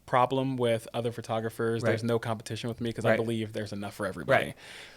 Speaker 1: problem with other photographers.
Speaker 2: Right.
Speaker 1: There's no competition with me because I
Speaker 2: Right.
Speaker 1: believe there's enough for everybody.
Speaker 2: Right.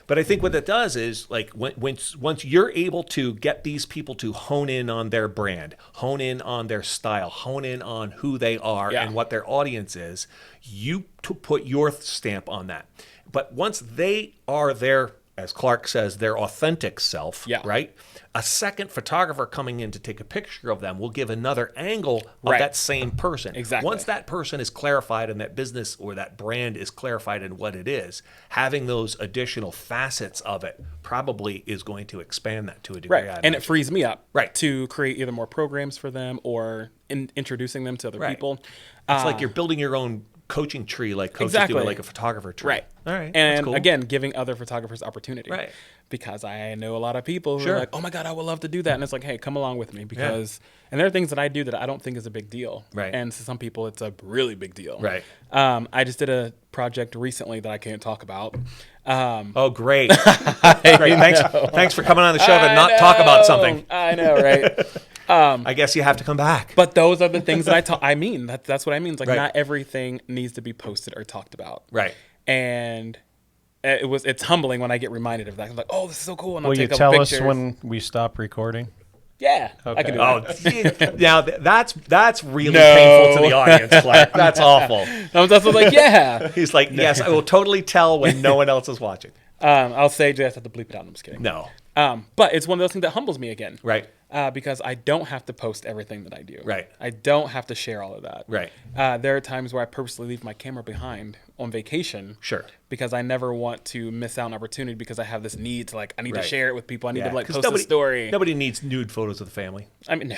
Speaker 2: But I think what that does is, like, once you're able to get these people to hone in on their brand, hone in on their style, hone in on who they are
Speaker 1: Yeah.
Speaker 2: and what their audience is, you to put your stamp on that. But once they are their, as Clark says, their authentic self,
Speaker 1: Yeah.
Speaker 2: right? A second photographer coming in to take a picture of them will give another angle of
Speaker 1: Right.
Speaker 2: that same person.
Speaker 1: Exactly.
Speaker 2: Once that person is clarified and that business or that brand is clarified in what it is, having those additional facets of it probably is going to expand that to a degree.
Speaker 1: Right.
Speaker 2: I
Speaker 1: And it
Speaker 2: imagine.
Speaker 1: frees me up
Speaker 2: Right.
Speaker 1: to create either more programs for them or introducing them to other
Speaker 2: Right.
Speaker 1: people.
Speaker 2: It's like you're building your own coaching tree, like coaches do,
Speaker 1: Exactly.
Speaker 2: like a photographer tree.
Speaker 1: Right.
Speaker 2: All right.
Speaker 1: And
Speaker 2: That's cool.
Speaker 1: again, giving other photographers opportunity.
Speaker 2: Right.
Speaker 1: because I know a lot of people who
Speaker 2: Sure.
Speaker 1: are like, oh my God, I would love to do that. And it's like, hey, come along with me because, and there are things that I do that I don't think is a big deal.
Speaker 2: Right.
Speaker 1: And to some people, it's a really big deal.
Speaker 2: Right.
Speaker 1: I just did a project recently that I can't talk about.
Speaker 2: Oh, great. Great. Thanks for coming on the show to not talk about something.
Speaker 1: I know, right?
Speaker 2: I guess you have to come back.
Speaker 1: But those are the things that I mean. That's what I mean. It's like
Speaker 2: Right.
Speaker 1: not everything needs to be posted or talked about.
Speaker 2: Right.
Speaker 1: And it's humbling when I get reminded of that. I'm like, oh, this is so cool. And I'll
Speaker 3: Will you
Speaker 1: take
Speaker 3: tell
Speaker 1: pictures.
Speaker 3: us when we stop recording?
Speaker 1: Yeah, I
Speaker 3: Okay.
Speaker 1: can do
Speaker 2: Oh,
Speaker 1: that.
Speaker 2: now that's really
Speaker 1: No.
Speaker 2: painful to the audience, Clark. That's awful.
Speaker 1: I was also like, yeah.
Speaker 2: He's like, yes, I will totally tell when no one else is watching.
Speaker 1: I'll say just have to bleep it out. I'm just kidding.
Speaker 2: No.
Speaker 1: But it's one of those things that humbles me again.
Speaker 2: Right.
Speaker 1: Because I don't have to post everything that I do.
Speaker 2: Right.
Speaker 1: I don't have to share all of that.
Speaker 2: Right.
Speaker 1: There are times where I purposely leave my camera behind on vacation.
Speaker 2: Sure.
Speaker 1: Because I never want to miss out on opportunity because I have this need to I need
Speaker 2: Right.
Speaker 1: to share it with people. I need to
Speaker 2: 'Cause
Speaker 1: post a story.
Speaker 2: Nobody needs nude photos of the family.
Speaker 1: I mean, no.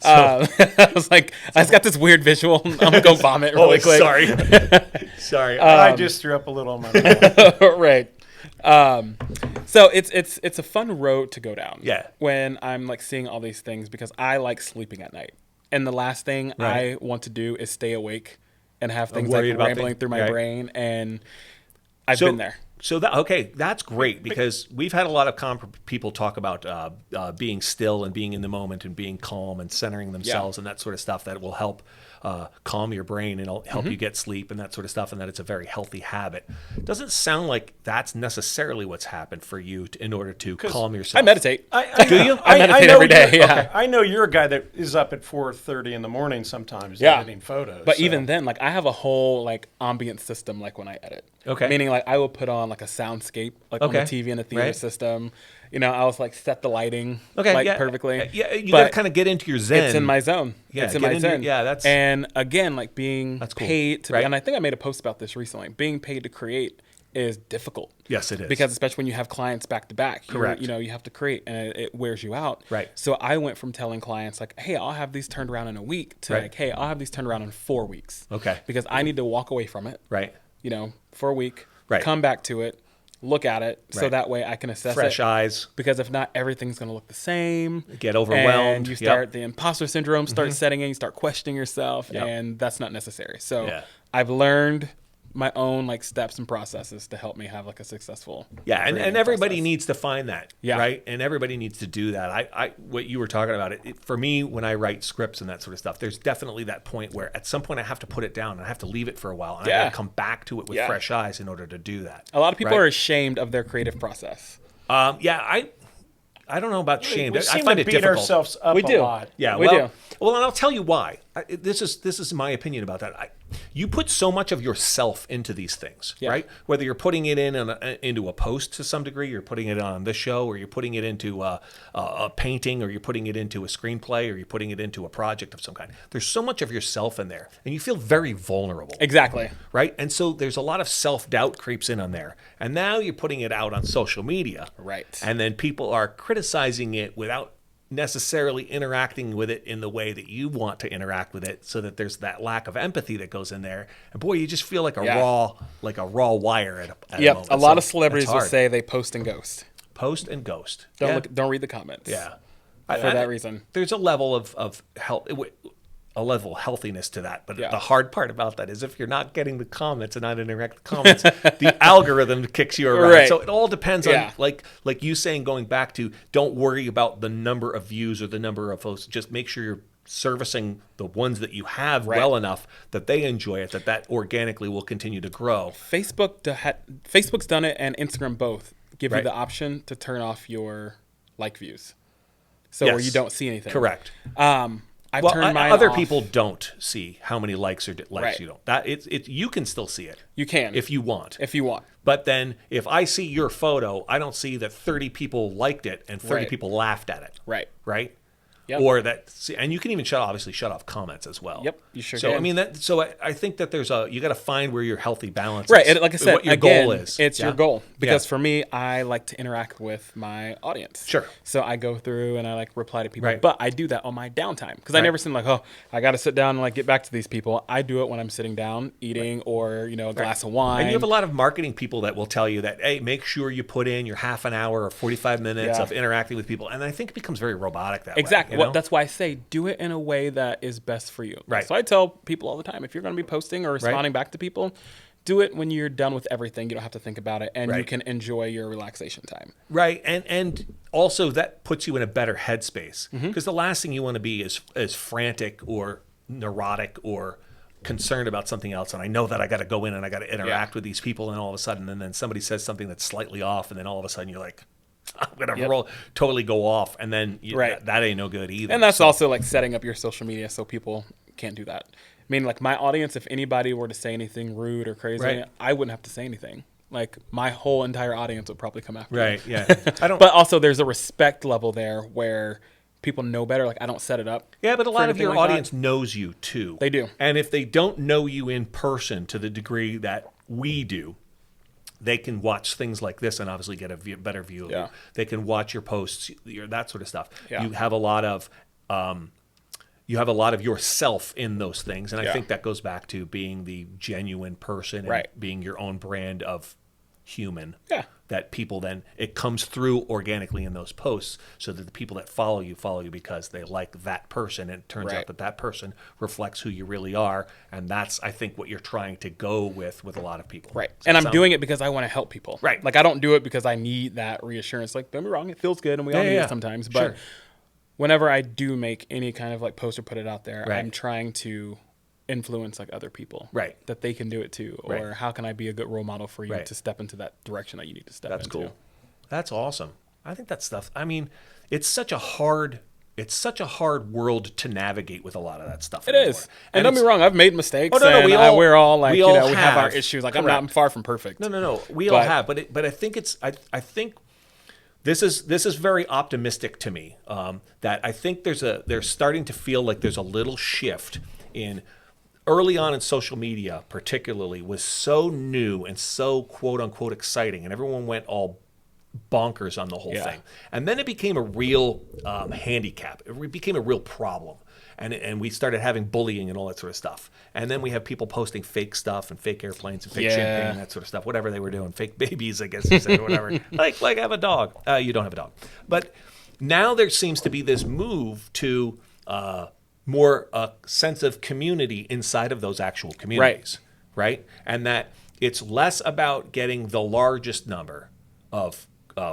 Speaker 1: I was like, I just got this weird visual. I'm gonna go vomit really quick.
Speaker 2: Sorry. Sorry.
Speaker 3: I just threw up a little on my mouth.
Speaker 1: Right. So it's a fun road to go down.
Speaker 2: Yeah.
Speaker 1: When I'm like seeing all these things because I like sleeping at night, and the last thing
Speaker 2: Right.
Speaker 1: I want to do is stay awake and have things
Speaker 2: worried
Speaker 1: like
Speaker 2: about
Speaker 1: rambling
Speaker 2: things.
Speaker 1: through my
Speaker 2: Right.
Speaker 1: brain, and I've been there.
Speaker 2: So that's great because we've had a lot of people talk about being still and being in the moment and being calm and centering themselves and that sort of stuff that will help calm your brain and it'll help you get sleep and that sort of stuff, and that it's a very healthy habit. Doesn't sound like that's necessarily what's happened for you in order to calm yourself.
Speaker 1: I meditate.
Speaker 2: Do you?
Speaker 1: I meditate
Speaker 3: know
Speaker 1: every day,
Speaker 3: you're-
Speaker 1: yeah.
Speaker 3: okay, I know you're a guy that is up at 4:30 in the morning sometimes
Speaker 1: Yeah.
Speaker 3: editing photos.
Speaker 1: But
Speaker 3: so-
Speaker 1: even then, like I have a whole like ambient system like when I edit.
Speaker 2: Okay.
Speaker 1: Meaning like I will put on like a soundscape like on the
Speaker 2: Okay.
Speaker 1: TV in the theater
Speaker 2: Right.
Speaker 1: system. You know, I was like set the lighting
Speaker 2: Okay,
Speaker 1: like
Speaker 2: yeah.
Speaker 1: perfectly.
Speaker 2: Yeah, you
Speaker 1: But
Speaker 2: got to kind of get into your zen.
Speaker 1: it's in my zone.
Speaker 2: Yeah,
Speaker 1: it's in
Speaker 2: get
Speaker 1: my
Speaker 2: into your-
Speaker 1: zone.
Speaker 2: yeah, that's-
Speaker 1: and again, like being
Speaker 2: That's cool.
Speaker 1: paid to
Speaker 2: Right.
Speaker 1: and I think I made a post about this recently. Being paid to create is difficult.
Speaker 2: Yes, it is.
Speaker 1: Because especially when you have clients back to back,
Speaker 2: Correct.
Speaker 1: you know, you have to create and it wears you out.
Speaker 2: Right.
Speaker 1: So I went from telling clients like, hey, I'll have these turned around in a week to
Speaker 2: Right.
Speaker 1: like, hey, I'll have these turned around in 4 weeks.
Speaker 2: Okay.
Speaker 1: Because I need to walk away from it,
Speaker 2: Right.
Speaker 1: you know, for a week,
Speaker 2: Right.
Speaker 1: come back to it, look at it, so
Speaker 2: Right.
Speaker 1: that way I can assess
Speaker 2: Fresh
Speaker 1: it.
Speaker 2: eyes.
Speaker 1: Because if not, everything's going to look the same.
Speaker 2: Get overwhelmed.
Speaker 1: And you
Speaker 2: Yep.
Speaker 1: start the imposter syndrome, start setting in, you start questioning yourself,
Speaker 2: Yep.
Speaker 1: and that's not necessary. So
Speaker 2: Yeah.
Speaker 1: I've learned my own like steps and processes to help me have like a successful
Speaker 2: Yeah, and
Speaker 1: creative
Speaker 2: everybody
Speaker 1: process.
Speaker 2: needs to find that,
Speaker 1: Yeah.
Speaker 2: right? And everybody needs to do that. I what you were talking about, for me, when I write scripts and that sort of stuff, there's definitely that point where at some point I have to put it down and I have to leave it for a while and I
Speaker 1: Yeah.
Speaker 2: got to come back to it with
Speaker 1: Yeah.
Speaker 2: fresh eyes in order to do that.
Speaker 1: A lot of people
Speaker 2: right?
Speaker 1: are ashamed of their creative process.
Speaker 2: Yeah, I don't know about shame.
Speaker 3: we
Speaker 2: I
Speaker 3: seem
Speaker 2: find
Speaker 3: to
Speaker 2: it
Speaker 3: beat
Speaker 2: difficult.
Speaker 3: ourselves up
Speaker 1: We
Speaker 3: a
Speaker 1: do.
Speaker 3: lot.
Speaker 2: Yeah,
Speaker 1: We
Speaker 2: well,
Speaker 1: do.
Speaker 2: well, and I'll tell you why. This is my opinion about that. You put so much of yourself into these things,
Speaker 1: Yeah.
Speaker 2: right? Whether you're putting it into a post to some degree, you're putting it on this show, or you're putting it into a painting, or you're putting it into a screenplay, or you're putting it into a project of some kind. There's so much of yourself in there, and you feel very vulnerable.
Speaker 1: Exactly.
Speaker 2: Right? And so there's a lot of self-doubt creeps in on there. And now you're putting it out on social media.
Speaker 1: Right.
Speaker 2: And then people are criticizing it without necessarily interacting with it in the way that you want to interact with it, so that there's that lack of empathy that goes in there. And boy, you just feel like a raw wire at a
Speaker 1: Yep.
Speaker 2: moment.
Speaker 1: A lot
Speaker 2: So
Speaker 1: of celebrities
Speaker 2: that's
Speaker 1: will
Speaker 2: hard.
Speaker 1: say they post and ghost.
Speaker 2: Post and ghost.
Speaker 1: Don't read the comments.
Speaker 2: Yeah.
Speaker 1: For that reason.
Speaker 2: There's a level of health, a level of healthiness to that. But
Speaker 1: Yeah.
Speaker 2: the hard part about that is if you're not getting the comments and not interacting with the comments, the algorithm kicks you around.
Speaker 1: Right.
Speaker 2: So it all depends on,
Speaker 1: Yeah.
Speaker 2: like you saying, going back to, don't worry about the number of views or the number of posts. Just make sure you're servicing the ones that you have
Speaker 1: Right.
Speaker 2: well enough that they enjoy it, that organically will continue to grow.
Speaker 1: Facebook's done it, and Instagram both give you
Speaker 2: Right.
Speaker 1: the option to turn off your like views, so
Speaker 2: Yes.
Speaker 1: where you don't see anything.
Speaker 2: Correct.
Speaker 1: I've
Speaker 2: Well,
Speaker 1: turned mine
Speaker 2: other
Speaker 1: off.
Speaker 2: people don't see how many likes or likes
Speaker 1: Right.
Speaker 2: you don't. That you can still see it
Speaker 1: You can
Speaker 2: if you want.
Speaker 1: if you want.
Speaker 2: But then if I see your photo, I don't see that 30 people liked it and 30
Speaker 1: Right.
Speaker 2: people laughed at it.
Speaker 1: Right.
Speaker 2: Right?
Speaker 1: Yep.
Speaker 2: or and you can even obviously shut off comments as well.
Speaker 1: Yep, you sure
Speaker 2: So
Speaker 1: can.
Speaker 2: I mean I think that you got to find where your healthy balance
Speaker 1: Right,
Speaker 2: is.
Speaker 1: and like I said,
Speaker 2: what your
Speaker 1: again,
Speaker 2: goal is.
Speaker 1: it's
Speaker 2: Yeah?
Speaker 1: your goal. Because
Speaker 2: Yeah.
Speaker 1: for me, I like to interact with my audience.
Speaker 2: Sure.
Speaker 1: So I go through and I like reply to people.
Speaker 2: Right.
Speaker 1: But I do that on my downtime. Because I
Speaker 2: Right.
Speaker 1: never seem like, oh, I got to sit down and like get back to these people. I do it when I'm sitting down eating or, a glass of wine.
Speaker 2: And you have a lot of marketing people that will tell you that, hey, make sure you put in your half an hour or 45 minutes
Speaker 1: Yeah.
Speaker 2: of interacting with people. And I think it becomes very robotic that
Speaker 1: Exactly.
Speaker 2: way.
Speaker 1: Well, that's why I say do it in a way that is best for you.
Speaker 2: Right.
Speaker 1: So I tell people all the time, if you're going to be posting or responding back to people, do it when you're done with everything. You don't have to think about it, and you
Speaker 2: Right.
Speaker 1: can enjoy your relaxation time.
Speaker 2: Right, and also that puts you in a better headspace
Speaker 1: Mm-hmm.
Speaker 2: because the last thing you want to be is frantic or neurotic or concerned about something else. And I know that I got to go in and I got to interact with these people, and all of a sudden, and then somebody says something that's slightly off, and then all of a sudden you're like, I'm gonna totally go off, and then
Speaker 1: Right.
Speaker 2: that ain't no good either.
Speaker 1: And that's also like setting up your social media so people can't do that. I mean, like my audience, if anybody were to say anything rude or crazy,
Speaker 2: Right.
Speaker 1: I wouldn't have to say anything. Like my whole entire audience would probably come after
Speaker 2: right,
Speaker 1: me.
Speaker 2: yeah. I don't.
Speaker 1: But also there's a respect level there where people know better. Like I don't set it up.
Speaker 2: Yeah, but a
Speaker 1: for
Speaker 2: lot of
Speaker 1: anything
Speaker 2: your
Speaker 1: like that.
Speaker 2: audience knows you too.
Speaker 1: They do.
Speaker 2: And if they don't know you in person to the degree that we do, they can watch things like this and obviously get a better view of
Speaker 1: Yeah.
Speaker 2: you. They can watch your posts, that sort of stuff.
Speaker 1: Yeah.
Speaker 2: You have a lot of yourself in those things, and I
Speaker 1: Yeah.
Speaker 2: think that goes back to being the genuine person and
Speaker 1: Right.
Speaker 2: being your own brand of human.
Speaker 1: Yeah.
Speaker 2: That people then it comes through organically in those posts, so that the people that follow you because they like that person, and it turns
Speaker 1: Right.
Speaker 2: out that person reflects who you really are, and that's I think what you're trying to go with a lot of people.
Speaker 1: Right.
Speaker 2: Does
Speaker 1: And
Speaker 2: that
Speaker 1: I'm
Speaker 2: sound-
Speaker 1: doing it because I want to help people.
Speaker 2: Right.
Speaker 1: Like I don't do it because I need that reassurance. Like don't be wrong, it feels good and we all need
Speaker 2: yeah.
Speaker 1: it sometimes. But
Speaker 2: Sure.
Speaker 1: whenever I do make any kind of like post or put it out there,
Speaker 2: Right.
Speaker 1: I'm trying to influence like other people.
Speaker 2: Right.
Speaker 1: That they can do it too. Or
Speaker 2: Right.
Speaker 1: how can I be a good role model for you
Speaker 2: Right.
Speaker 1: to step into that direction that you need to step
Speaker 2: That's
Speaker 1: into.
Speaker 2: cool. That's awesome. I think that stuff. I mean, it's such a hard world to navigate with a lot of that stuff.
Speaker 1: It
Speaker 2: anymore.
Speaker 1: is. And don't be
Speaker 2: it's-
Speaker 1: wrong, I've made mistakes.
Speaker 2: Oh, no,
Speaker 1: and we're all like,
Speaker 2: we all
Speaker 1: we have our
Speaker 2: have.
Speaker 1: issues. Like
Speaker 2: Correct.
Speaker 1: I'm far from perfect.
Speaker 2: No. We all have, but I think I think this is very optimistic to me. That I think there's starting to feel like there's a little shift in early on in social media, particularly, was so new and so quote unquote exciting, and everyone went all bonkers on the whole
Speaker 1: Yeah.
Speaker 2: thing. And then it became a real handicap. It became a real problem. And we started having bullying and all that sort of stuff. And then we have people posting fake stuff and fake airplanes and fake
Speaker 1: Yeah.
Speaker 2: champagne, that sort of stuff, whatever they were doing. Fake babies, I guess you say, or whatever. like I have a dog. You don't have a dog. But now there seems to be this move to more sense of community inside of those actual communities. Right? And that it's less about getting the largest number of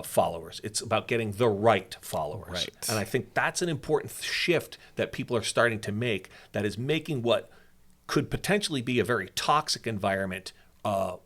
Speaker 2: followers. It's about getting the right followers.
Speaker 1: Right.
Speaker 2: And I think that's an important shift that people are starting to make, that is making what could potentially be a very toxic environment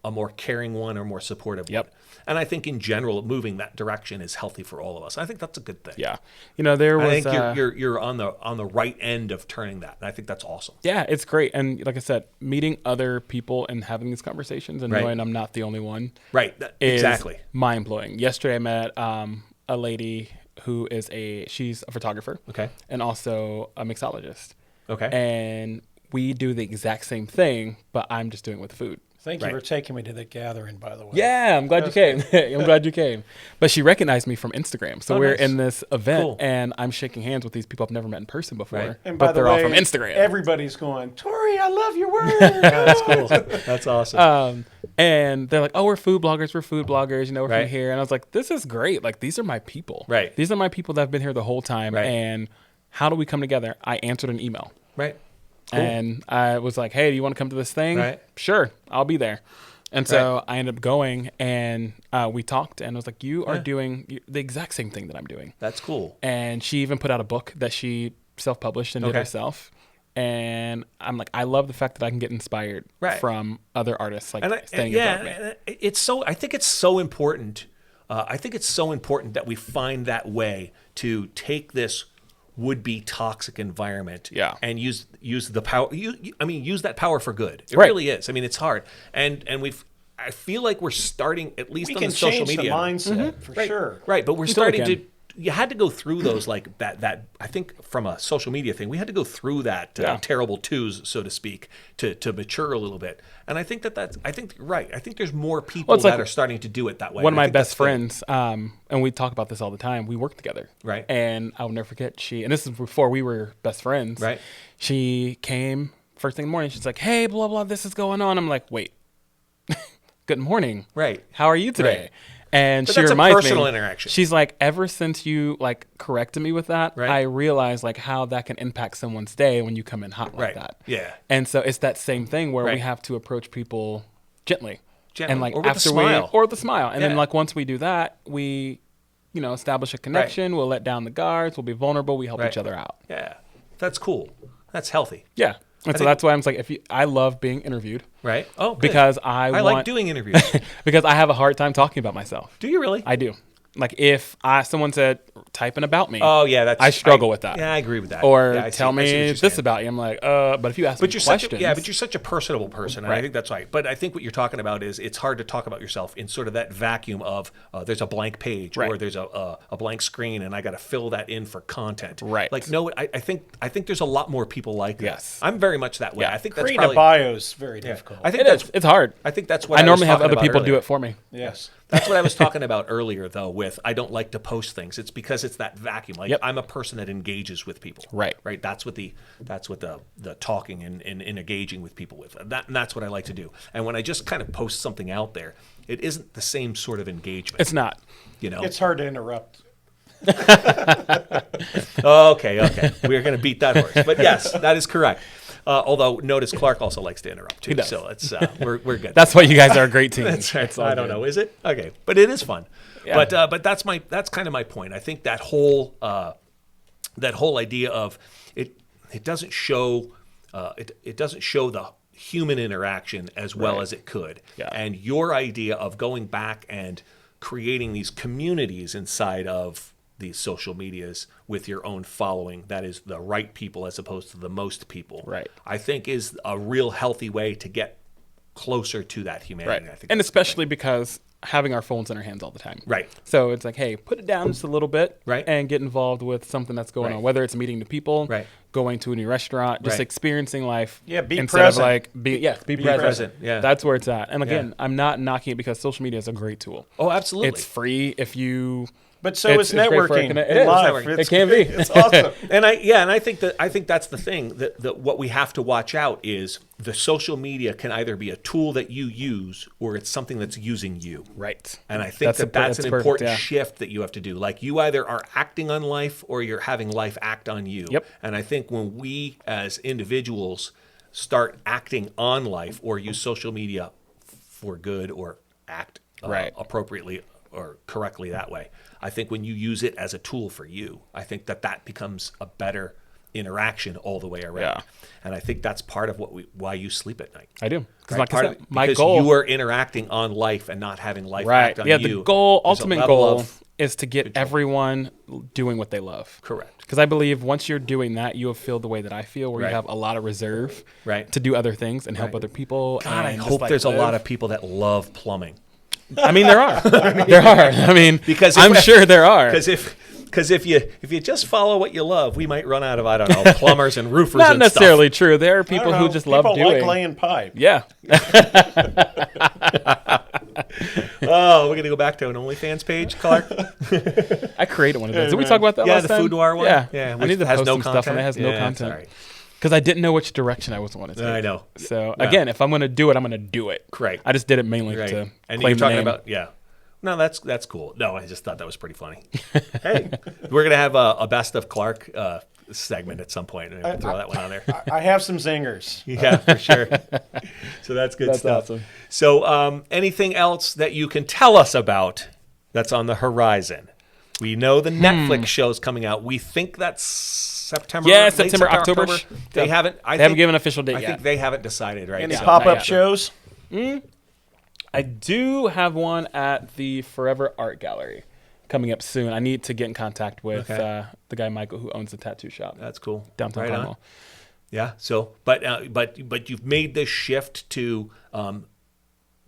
Speaker 2: a more caring one or more supportive
Speaker 1: Yep.
Speaker 2: one. And I think in general, moving that direction is healthy for all of us. I think that's a good thing.
Speaker 1: Yeah. There was
Speaker 2: I think you're on the right end of turning that. And I think that's awesome.
Speaker 1: yeah, it's great. And like I said, meeting other people and having these conversations and
Speaker 2: Right.
Speaker 1: knowing I'm not the only one
Speaker 2: Right.
Speaker 1: is
Speaker 2: Exactly.
Speaker 1: mind blowing. Yesterday I met a lady who she's a photographer.
Speaker 2: Okay.
Speaker 1: And also a mixologist.
Speaker 2: Okay.
Speaker 1: And we do the exact same thing, but I'm just doing it with food.
Speaker 3: Thank you
Speaker 2: Right.
Speaker 3: for taking me to the gathering, by the way.
Speaker 1: Yeah, I'm glad you came. I'm glad you came. But she recognized me from Instagram. So
Speaker 2: Oh,
Speaker 1: we're
Speaker 2: nice.
Speaker 1: in this event,
Speaker 2: Cool.
Speaker 1: and I'm shaking hands with these people I've never met in person before.
Speaker 2: Right.
Speaker 3: And by
Speaker 1: But
Speaker 3: the
Speaker 1: they're all
Speaker 3: way,
Speaker 1: from Instagram.
Speaker 3: everybody's going, Torrie, I love your work.
Speaker 2: That's cool. That's awesome.
Speaker 1: And they're like, oh, we're food bloggers. We're
Speaker 2: Right.
Speaker 1: from here. And I was like, this is great. Like, these are my people.
Speaker 2: Right.
Speaker 1: These are my people that have been here the whole time.
Speaker 2: Right.
Speaker 1: And how do we come together? I answered an email.
Speaker 2: Right. Cool.
Speaker 1: And I was like, hey, do you want to come to this thing?
Speaker 2: Right.
Speaker 1: Sure, I'll be there. And so I ended up going, and we talked, and I was like, you are doing the exact same thing that I'm doing.
Speaker 2: That's cool.
Speaker 1: And she even put out a book that she self-published and did
Speaker 2: Okay.
Speaker 1: herself. And I'm like, I love the fact that I can get inspired
Speaker 2: Right.
Speaker 1: from other artists like
Speaker 2: And
Speaker 1: staying above me.
Speaker 2: it's so. I think it's so important. I think it's so important that we find that way to take this would-be toxic environment, and use the power. Use that power for good. It
Speaker 1: Right.
Speaker 2: really is. I mean, it's hard, and I feel like we're starting, at least
Speaker 3: We
Speaker 2: on
Speaker 3: can
Speaker 2: the social
Speaker 3: change
Speaker 2: media,
Speaker 3: the mindset for
Speaker 2: right,
Speaker 3: sure.
Speaker 2: right. But we're
Speaker 1: We totally
Speaker 2: starting you had to go through those like that. I think from a social media thing, we had to go through that terrible twos, so to speak, to mature a little bit. And I think I think you're right. I think there's more people that are starting to do it that way.
Speaker 1: One of my best friends, and we talk about this all the time. We work together,
Speaker 2: right?
Speaker 1: And I'll never forget and this is before we were best friends,
Speaker 2: right?
Speaker 1: She came first thing in the morning. She's like, "Hey, blah blah, this is going on." I'm like, "Wait, good morning,
Speaker 2: right?
Speaker 1: How are you today?"
Speaker 2: Right.
Speaker 1: And
Speaker 2: but
Speaker 1: she
Speaker 2: that's
Speaker 1: reminds
Speaker 2: a personal
Speaker 1: me,
Speaker 2: interaction.
Speaker 1: She's like, ever since you like corrected me with that,
Speaker 2: right.
Speaker 1: I realized like how that can impact someone's day when you come in hot like that.
Speaker 2: Yeah.
Speaker 1: And so it's that same thing where we have to approach people gently. And like
Speaker 2: or with
Speaker 1: after
Speaker 2: a smile.
Speaker 1: or the smile. And then like once we do that, we, establish a connection.
Speaker 2: Right.
Speaker 1: We'll let down the guards. We'll be vulnerable. We help each other out.
Speaker 2: Yeah. That's cool. That's healthy.
Speaker 1: Yeah. And so that's why I'm like, I love being interviewed.
Speaker 2: Right. Oh, good.
Speaker 1: Because I
Speaker 2: like doing interviews.
Speaker 1: Because I have a hard time talking about myself.
Speaker 2: Do you really?
Speaker 1: I do. Like if someone said type in about me.
Speaker 2: Oh yeah,
Speaker 1: I struggle with that.
Speaker 2: Yeah, I agree with that.
Speaker 1: Or tell me this about you. I'm like, but if you ask me questions,
Speaker 2: but you're such a personable person, and I think that's right. But I think what you're talking about is it's hard to talk about yourself in sort of that vacuum of there's a blank page or there's a blank screen, and I got to fill that in for content.
Speaker 1: Right.
Speaker 2: Like no, I think there's a lot more people like that.
Speaker 1: Yes.
Speaker 2: I'm very much that way.
Speaker 1: Yeah.
Speaker 2: I think that's
Speaker 3: Creating
Speaker 2: probably
Speaker 3: a bio is very difficult.
Speaker 2: I think
Speaker 1: it's hard.
Speaker 2: I think that's what
Speaker 1: I normally have
Speaker 2: was
Speaker 1: other
Speaker 2: talking
Speaker 1: people
Speaker 2: about
Speaker 1: do
Speaker 2: earlier.
Speaker 1: it for me.
Speaker 3: Yes.
Speaker 2: That's what I was talking about earlier, though, with I don't like to post things. It's because it's that vacuum. Like I'm a person that engages with people.
Speaker 1: Right.
Speaker 2: Right. That's what the talking and engaging with people with. And that's what I like to do. And when I just kind of post something out there, it isn't the same sort of engagement.
Speaker 1: It's not.
Speaker 3: It's hard to interrupt.
Speaker 2: Okay. We're going to beat that horse. But yes, that is correct. Although notice Clark also likes to interrupt too.
Speaker 1: He does.
Speaker 2: So it's we're good.
Speaker 1: That's why you guys are a great team.
Speaker 2: That's right. I don't
Speaker 1: good.
Speaker 2: know. Is it? Okay. But it is fun.
Speaker 1: Yeah.
Speaker 2: But that's kind of my point. I think that whole idea of it doesn't show it doesn't show the human interaction as well as it could.
Speaker 1: Yeah.
Speaker 2: And your idea of going back and creating these communities inside of these social medias with your own following, that is the right people as opposed to the most people,
Speaker 1: right,
Speaker 2: I think is a real healthy way to get closer to that humanity.
Speaker 1: Right.
Speaker 2: I think
Speaker 1: and especially because having our phones in our hands all the time.
Speaker 2: Right.
Speaker 1: So it's like, hey, put it down just a little bit
Speaker 2: right.
Speaker 1: and get involved with something that's going on, whether it's meeting new people,
Speaker 2: right.
Speaker 1: going to a new restaurant, just experiencing life.
Speaker 3: Yeah, be
Speaker 1: instead
Speaker 3: present.
Speaker 1: Of like, be present.
Speaker 2: Yeah.
Speaker 1: That's where it's at. And again, I'm not knocking it because social media is a great tool.
Speaker 2: Oh, absolutely.
Speaker 1: It's free if you...
Speaker 3: But so is networking.
Speaker 1: It is.
Speaker 3: Live.
Speaker 1: It can be.
Speaker 3: It's awesome.
Speaker 2: And I think that's the thing that what we have to watch out is the social media can either be a tool that you use or it's something that's using you.
Speaker 1: Right.
Speaker 2: And I think that's an important shift that you have to do. Like you either are acting on life or you're having life act on you.
Speaker 1: Yep.
Speaker 2: And I think when we as individuals start acting on life or use social media for good or act appropriately or correctly that way, I think when you use it as a tool for you, I think that becomes a better interaction all the way around.
Speaker 1: Yeah.
Speaker 2: And I think that's part of why you sleep at night.
Speaker 1: I do. Because
Speaker 2: Right?
Speaker 1: like I said, my
Speaker 2: because
Speaker 1: goal...
Speaker 2: you are interacting on life and not having life act on you.
Speaker 1: Yeah, the goal,
Speaker 2: There's a
Speaker 1: ultimate
Speaker 2: level
Speaker 1: goal
Speaker 2: of
Speaker 1: is to get everyone doing what they love.
Speaker 2: Correct.
Speaker 1: Because I believe once you're doing that, you'll feel the way that I feel, where you have a lot of reserve to do other things and help other people.
Speaker 2: God, I
Speaker 1: and
Speaker 2: hope there's a lot of people that love plumbing.
Speaker 1: I mean, there are. There are. I mean,
Speaker 2: because
Speaker 1: I'm sure there are.
Speaker 2: Because if you just follow what you love, we might run out of, I don't know, plumbers and roofers.
Speaker 1: Not
Speaker 2: and
Speaker 1: necessarily
Speaker 2: stuff.
Speaker 1: true. There are people who just love doing.
Speaker 3: People like laying pipe.
Speaker 1: Yeah.
Speaker 2: Oh, we're gonna go back to an OnlyFans page, Clark.
Speaker 1: I created one of those. Did we talk about that last
Speaker 2: the
Speaker 1: time?
Speaker 2: food noir one.
Speaker 1: Yeah. I need to
Speaker 2: has
Speaker 1: post
Speaker 2: no
Speaker 1: some
Speaker 2: content.
Speaker 1: stuff, and it has no content.
Speaker 2: Right.
Speaker 1: Because I didn't know which direction I was wanting to take.
Speaker 2: I know.
Speaker 1: So again, if I'm going to do it, I'm going to do it.
Speaker 2: Correct.
Speaker 1: I just did it mainly to
Speaker 2: and
Speaker 1: claim
Speaker 2: you're
Speaker 1: the
Speaker 2: talking
Speaker 1: name.
Speaker 2: about No, that's cool. No, I just thought that was pretty funny. Hey, we're gonna have a best of Clark segment at some point. And throw that one on there.
Speaker 3: I have some zingers.
Speaker 2: Yeah, for sure. So that's good stuff.
Speaker 1: Awesome.
Speaker 2: So anything else that you can tell us about that's on the horizon? We know the Netflix show's coming out. We think that's September.
Speaker 1: Yeah,
Speaker 2: late
Speaker 1: September, October.
Speaker 2: They haven't.
Speaker 1: They haven't given an official date
Speaker 2: I
Speaker 1: yet.
Speaker 2: think they haven't decided right
Speaker 3: Any
Speaker 2: now.
Speaker 3: pop-up
Speaker 1: yet.
Speaker 3: shows?
Speaker 1: I do have one at the Forever Art Gallery coming up soon. I need to get in contact with the guy Michael who owns the tattoo shop.
Speaker 2: That's cool.
Speaker 1: Downtown
Speaker 2: Right on.
Speaker 1: Carmel.
Speaker 2: Yeah. So, but you've made this shift to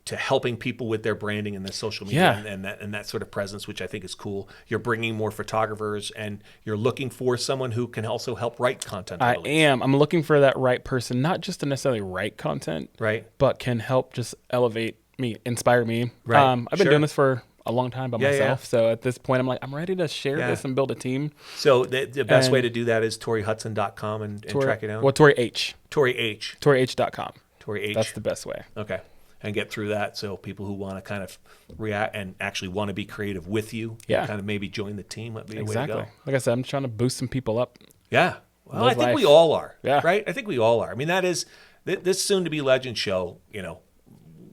Speaker 2: to helping people with their branding and the social media and that sort of presence, which I think is cool. You're bringing more photographers, and you're looking for someone who can also help write content.
Speaker 1: I am. I'm looking for that right person, not just to necessarily write content,
Speaker 2: right,
Speaker 1: but can help just elevate me, inspire me.
Speaker 2: Right.
Speaker 1: I've been doing this for a long time by myself. So at this point, I'm like, I'm ready to share this and build a team.
Speaker 2: So the best way to do that is TorrieHudson.com and track it down.
Speaker 1: Well, Torrie H.
Speaker 2: Torrie H.
Speaker 1: TorrieH.com.
Speaker 2: Torrie H.
Speaker 1: That's the best way.
Speaker 2: Okay. And get through that. So people who want to kind of react and actually want to be creative with you, kind of maybe join the team, might be a way to go.
Speaker 1: Like I said, I'm trying to boost some people up.
Speaker 2: Yeah. Well, I think we all are.
Speaker 1: Yeah.
Speaker 2: Right? I think we all are. I mean, that is this soon-to-be legend show,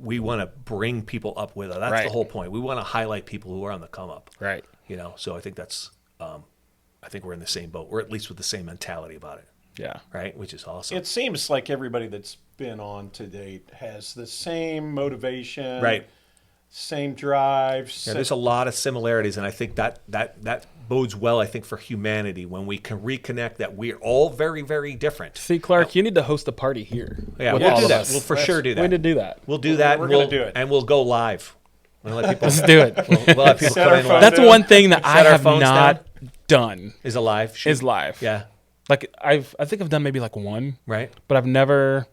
Speaker 2: we want to bring people up with us. That's the whole point. We want to highlight people who are on the come up.
Speaker 1: Right.
Speaker 2: So I think that's, I think we're in the same boat, or at least with the same mentality about it.
Speaker 1: Yeah.
Speaker 2: Right. Which is awesome.
Speaker 3: It seems like everybody that's been on to date has the same motivation.
Speaker 2: Right.
Speaker 3: Same drive.
Speaker 2: Yeah, there's a lot of similarities, and I think that bodes well, I think, for humanity when we can reconnect that we're all very, very different.
Speaker 1: See, Clark, you need to host a party here.
Speaker 2: Yeah, we'll do that. We'll for sure do that.
Speaker 1: We need to do that.
Speaker 2: We'll do that.
Speaker 3: We're going to do it.
Speaker 2: And we'll go live. We'll let people,
Speaker 1: Let's do it.
Speaker 2: We'll have people come in live.
Speaker 1: That's one thing that I
Speaker 2: our
Speaker 1: have
Speaker 2: phones
Speaker 1: not done.
Speaker 2: Is a live shoot.
Speaker 1: Is live.
Speaker 2: Yeah.
Speaker 1: Like I think I've done maybe like one.
Speaker 2: Right.
Speaker 1: But I've never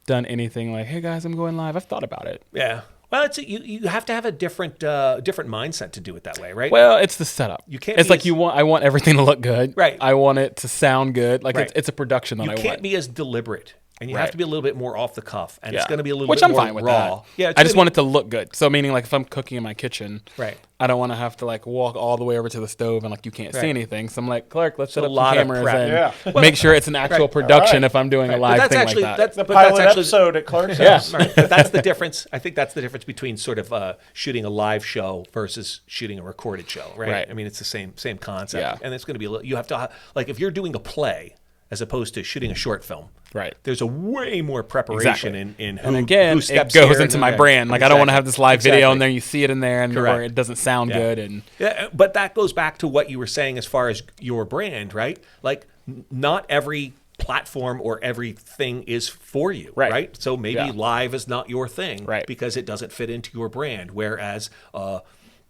Speaker 1: done anything like, hey guys, I'm going live. I've thought about it.
Speaker 2: Yeah. Well, you have to have a different mindset to do it that way, right?
Speaker 1: Well, it's the setup.
Speaker 2: You can't.
Speaker 1: It's like I want everything to look good.
Speaker 2: Right.
Speaker 1: I want it to sound good. Like
Speaker 2: Right.
Speaker 1: it's a production that I want.
Speaker 2: You can't be as deliberate, and you have
Speaker 1: Right.
Speaker 2: to be a little bit more off the cuff, and it's going to be a little
Speaker 1: Which
Speaker 2: bit
Speaker 1: I'm
Speaker 2: more
Speaker 1: fine with
Speaker 2: raw.
Speaker 1: that.
Speaker 2: Yeah,
Speaker 1: I just want it to look good. So meaning like if I'm cooking in my kitchen,
Speaker 2: Right.
Speaker 1: I don't want to have to like walk all the way over to the stove and like you can't
Speaker 2: Right.
Speaker 1: see anything. So I'm like, Clark, let's set up
Speaker 2: a lot
Speaker 1: some
Speaker 2: of
Speaker 1: cameras
Speaker 2: prep.
Speaker 1: and make sure it's an actual
Speaker 2: Right.
Speaker 1: production
Speaker 3: Right.
Speaker 1: if I'm doing a
Speaker 2: But
Speaker 1: live
Speaker 2: that's
Speaker 1: thing
Speaker 2: actually
Speaker 1: like that.
Speaker 2: that's
Speaker 3: the
Speaker 2: but
Speaker 3: pilot
Speaker 2: that's actually,
Speaker 3: episode at Clark's
Speaker 1: Yeah.
Speaker 3: house.
Speaker 2: Right. But that's the difference. I think that's the difference between sort of shooting a live show versus shooting a recorded show, right?
Speaker 1: Right.
Speaker 2: I mean, it's the same concept,
Speaker 1: Yeah.
Speaker 2: and it's going to be a little. You have to like if you're doing a play as opposed to shooting a short film.
Speaker 1: Right.
Speaker 2: There's a way more preparation
Speaker 1: Exactly.
Speaker 2: in who,
Speaker 1: And again,
Speaker 2: who
Speaker 1: it
Speaker 2: steps
Speaker 1: goes
Speaker 2: here
Speaker 1: into
Speaker 2: and
Speaker 1: my
Speaker 2: there.
Speaker 1: brand. Like I don't want to have this live video and
Speaker 2: Exactly.
Speaker 1: then you see it in there and or
Speaker 2: Correct.
Speaker 1: it doesn't sound good. And
Speaker 2: Yeah, but that goes back to what you were saying as far as your brand, right? Like not every platform or everything is for you, right? So maybe live is not your thing,
Speaker 1: Right.
Speaker 2: because it doesn't fit into your brand. Whereas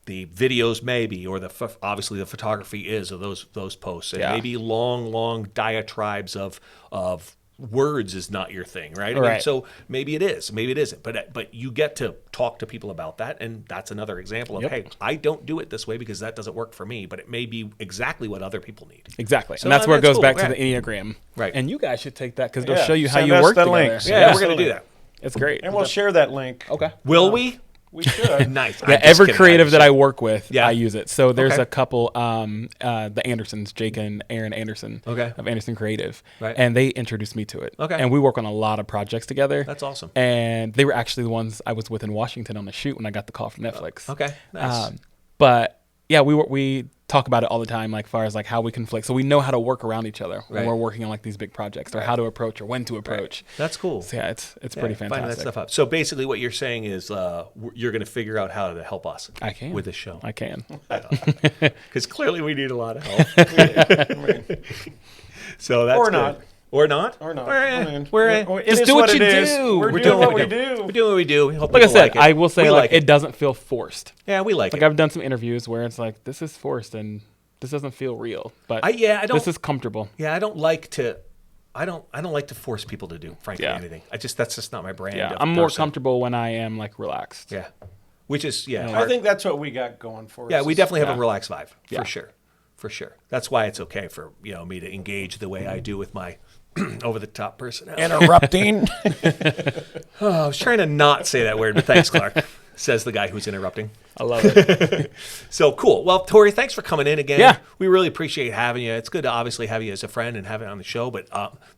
Speaker 2: the videos maybe, or obviously the photography is, or those posts, and maybe long diatribes of words is not your thing, right? I mean,
Speaker 1: Right.
Speaker 2: so maybe it is, maybe it isn't, but you get to talk to people about that, and that's another example of, hey, I don't do it this way because that doesn't work for me, but it may be exactly what other people need.
Speaker 1: Exactly.
Speaker 2: So,
Speaker 1: and that's where it goes
Speaker 2: cool.
Speaker 1: back to
Speaker 2: Yeah.
Speaker 1: the Enneagram.
Speaker 2: Right.
Speaker 1: And you guys should take that because it'll
Speaker 3: Yeah.
Speaker 1: show you how
Speaker 3: Send
Speaker 1: you
Speaker 3: us
Speaker 1: work
Speaker 3: the
Speaker 1: together.
Speaker 3: links.
Speaker 2: Yeah,
Speaker 3: Yeah.
Speaker 2: we're going to do that.
Speaker 1: It's great.
Speaker 3: And we'll share that link.
Speaker 1: Okay.
Speaker 2: Will we?
Speaker 3: We should.
Speaker 2: Nice.
Speaker 1: Yeah, every creative that I work with,
Speaker 2: Yeah.
Speaker 1: I use it. So there's
Speaker 2: Okay.
Speaker 1: a couple, the Andersons, Jake and Aaron Anderson of Anderson Creative.
Speaker 2: Right.
Speaker 1: And they introduced me to it.
Speaker 2: Okay.
Speaker 1: And we work on a lot of projects together.
Speaker 2: That's awesome.
Speaker 1: And they were actually the ones I was with in Washington on the shoot when I got the call from Netflix.
Speaker 2: Okay. Nice.
Speaker 1: But yeah, we talk about it all the time, like far as like how we conflict. So we know how to work around each other when
Speaker 2: Right.
Speaker 1: we're working on like these big projects, or how to approach or when to approach.
Speaker 2: That's cool.
Speaker 1: So yeah, it's pretty
Speaker 2: Finding
Speaker 1: fantastic.
Speaker 2: that stuff out. So basically, what you're saying is you're going to figure out how to help us.
Speaker 1: I can
Speaker 2: with this show.
Speaker 1: I can.
Speaker 2: Because clearly we need a lot of help. So that's
Speaker 3: Or
Speaker 2: good.
Speaker 3: not.
Speaker 2: Or not.
Speaker 3: Or not.
Speaker 2: We're,
Speaker 3: I mean,
Speaker 2: we're,
Speaker 3: it
Speaker 1: just
Speaker 3: is
Speaker 1: do what
Speaker 3: it
Speaker 1: you
Speaker 3: is.
Speaker 1: do.
Speaker 3: We're
Speaker 1: We're
Speaker 3: doing what
Speaker 1: doing
Speaker 3: we
Speaker 1: what
Speaker 3: do.
Speaker 2: we're doing what we do. Hope
Speaker 1: Like I
Speaker 2: people
Speaker 1: said,
Speaker 2: like it.
Speaker 1: I will say
Speaker 2: We
Speaker 1: like it doesn't feel forced.
Speaker 2: Yeah, we like
Speaker 1: Like
Speaker 2: it.
Speaker 1: I've done some interviews where it's like this is forced and this doesn't feel real, but
Speaker 2: I don't.
Speaker 1: this is comfortable.
Speaker 2: Yeah, I don't like to. I don't like to force people to do, frankly,
Speaker 1: Yeah.
Speaker 2: anything. That's just not my brand.
Speaker 1: Yeah,
Speaker 2: of
Speaker 1: I'm more
Speaker 2: person.
Speaker 1: comfortable when I am like relaxed.
Speaker 2: Yeah, which is
Speaker 3: I think that's what we got going for us.
Speaker 2: Yeah, we definitely have
Speaker 1: Yeah.
Speaker 2: a relaxed vibe
Speaker 1: Yeah.
Speaker 2: for sure. That's why it's okay for me to engage the way I do with my over the top personality.
Speaker 3: interrupting.
Speaker 2: I was trying to not say that word, but thanks, Clark. Says the guy who's interrupting.
Speaker 1: I love it.
Speaker 2: So cool. Well, Torrie, thanks for coming in again.
Speaker 1: Yeah.
Speaker 2: We really appreciate having you. It's good to obviously have you as a friend and have it on the show, but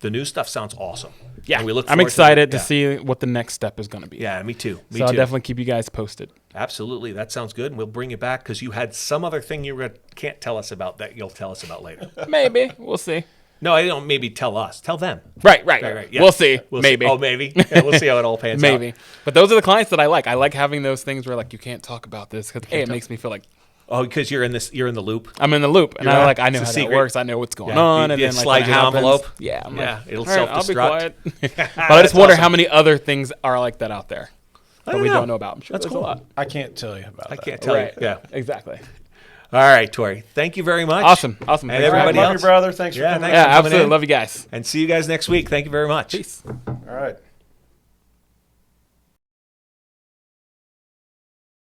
Speaker 2: the new stuff sounds awesome.
Speaker 1: Yeah,
Speaker 2: And we look
Speaker 1: I'm
Speaker 2: forward
Speaker 1: excited
Speaker 2: to
Speaker 1: to see what the next step is going to be.
Speaker 2: Yeah, me too. Me
Speaker 1: so I'll
Speaker 2: too.
Speaker 1: definitely keep you guys posted.
Speaker 2: Absolutely. That sounds good. And we'll bring you back because you had some other thing you can't tell us about that you'll tell us about later.
Speaker 1: Maybe we'll see.
Speaker 2: No, I don't maybe tell us. Tell them.
Speaker 1: Right.
Speaker 2: Yeah.
Speaker 1: We'll see.
Speaker 2: We'll
Speaker 1: Maybe.
Speaker 2: See. Oh, maybe. Yeah, we'll see how it all pans out.
Speaker 1: Maybe. But those are the clients that I like. I like having those things where like you can't talk about this because it makes me feel like
Speaker 2: Oh, because you're in the loop.
Speaker 1: I'm in the loop, and
Speaker 2: You're
Speaker 1: I
Speaker 2: not-
Speaker 1: like I know
Speaker 2: it's a
Speaker 1: how
Speaker 2: secret.
Speaker 1: that works. I know what's going
Speaker 2: Yeah,
Speaker 1: on,
Speaker 2: you-
Speaker 1: and
Speaker 2: you
Speaker 1: then like
Speaker 2: slide
Speaker 1: when it
Speaker 2: you an
Speaker 1: happens,
Speaker 2: envelope.
Speaker 1: Yeah, I'm
Speaker 2: Yeah,
Speaker 1: like,
Speaker 2: it'll
Speaker 1: all right, I'll be
Speaker 2: self-destruct.
Speaker 1: quiet. But I just wonder
Speaker 2: awesome.
Speaker 1: how many other things are like that out there. that we don't know about. I'm sure
Speaker 2: That's
Speaker 1: there's
Speaker 2: cool.
Speaker 1: a lot.
Speaker 3: I can't tell you about
Speaker 2: I
Speaker 3: that.
Speaker 2: can't tell
Speaker 1: Right.
Speaker 2: you. Yeah.
Speaker 1: Exactly.
Speaker 2: All right, Torrie. Thank you very much.
Speaker 1: Awesome.
Speaker 2: And
Speaker 1: Thanks for
Speaker 2: everybody
Speaker 1: having
Speaker 3: Love
Speaker 1: me.
Speaker 3: you, brother. Thanks for coming.
Speaker 2: thanks
Speaker 1: Yeah,
Speaker 2: for coming
Speaker 1: absolutely.
Speaker 2: in.
Speaker 1: Love you guys.
Speaker 2: And see you guys next week. Thank you very much.
Speaker 1: Peace.
Speaker 3: All right.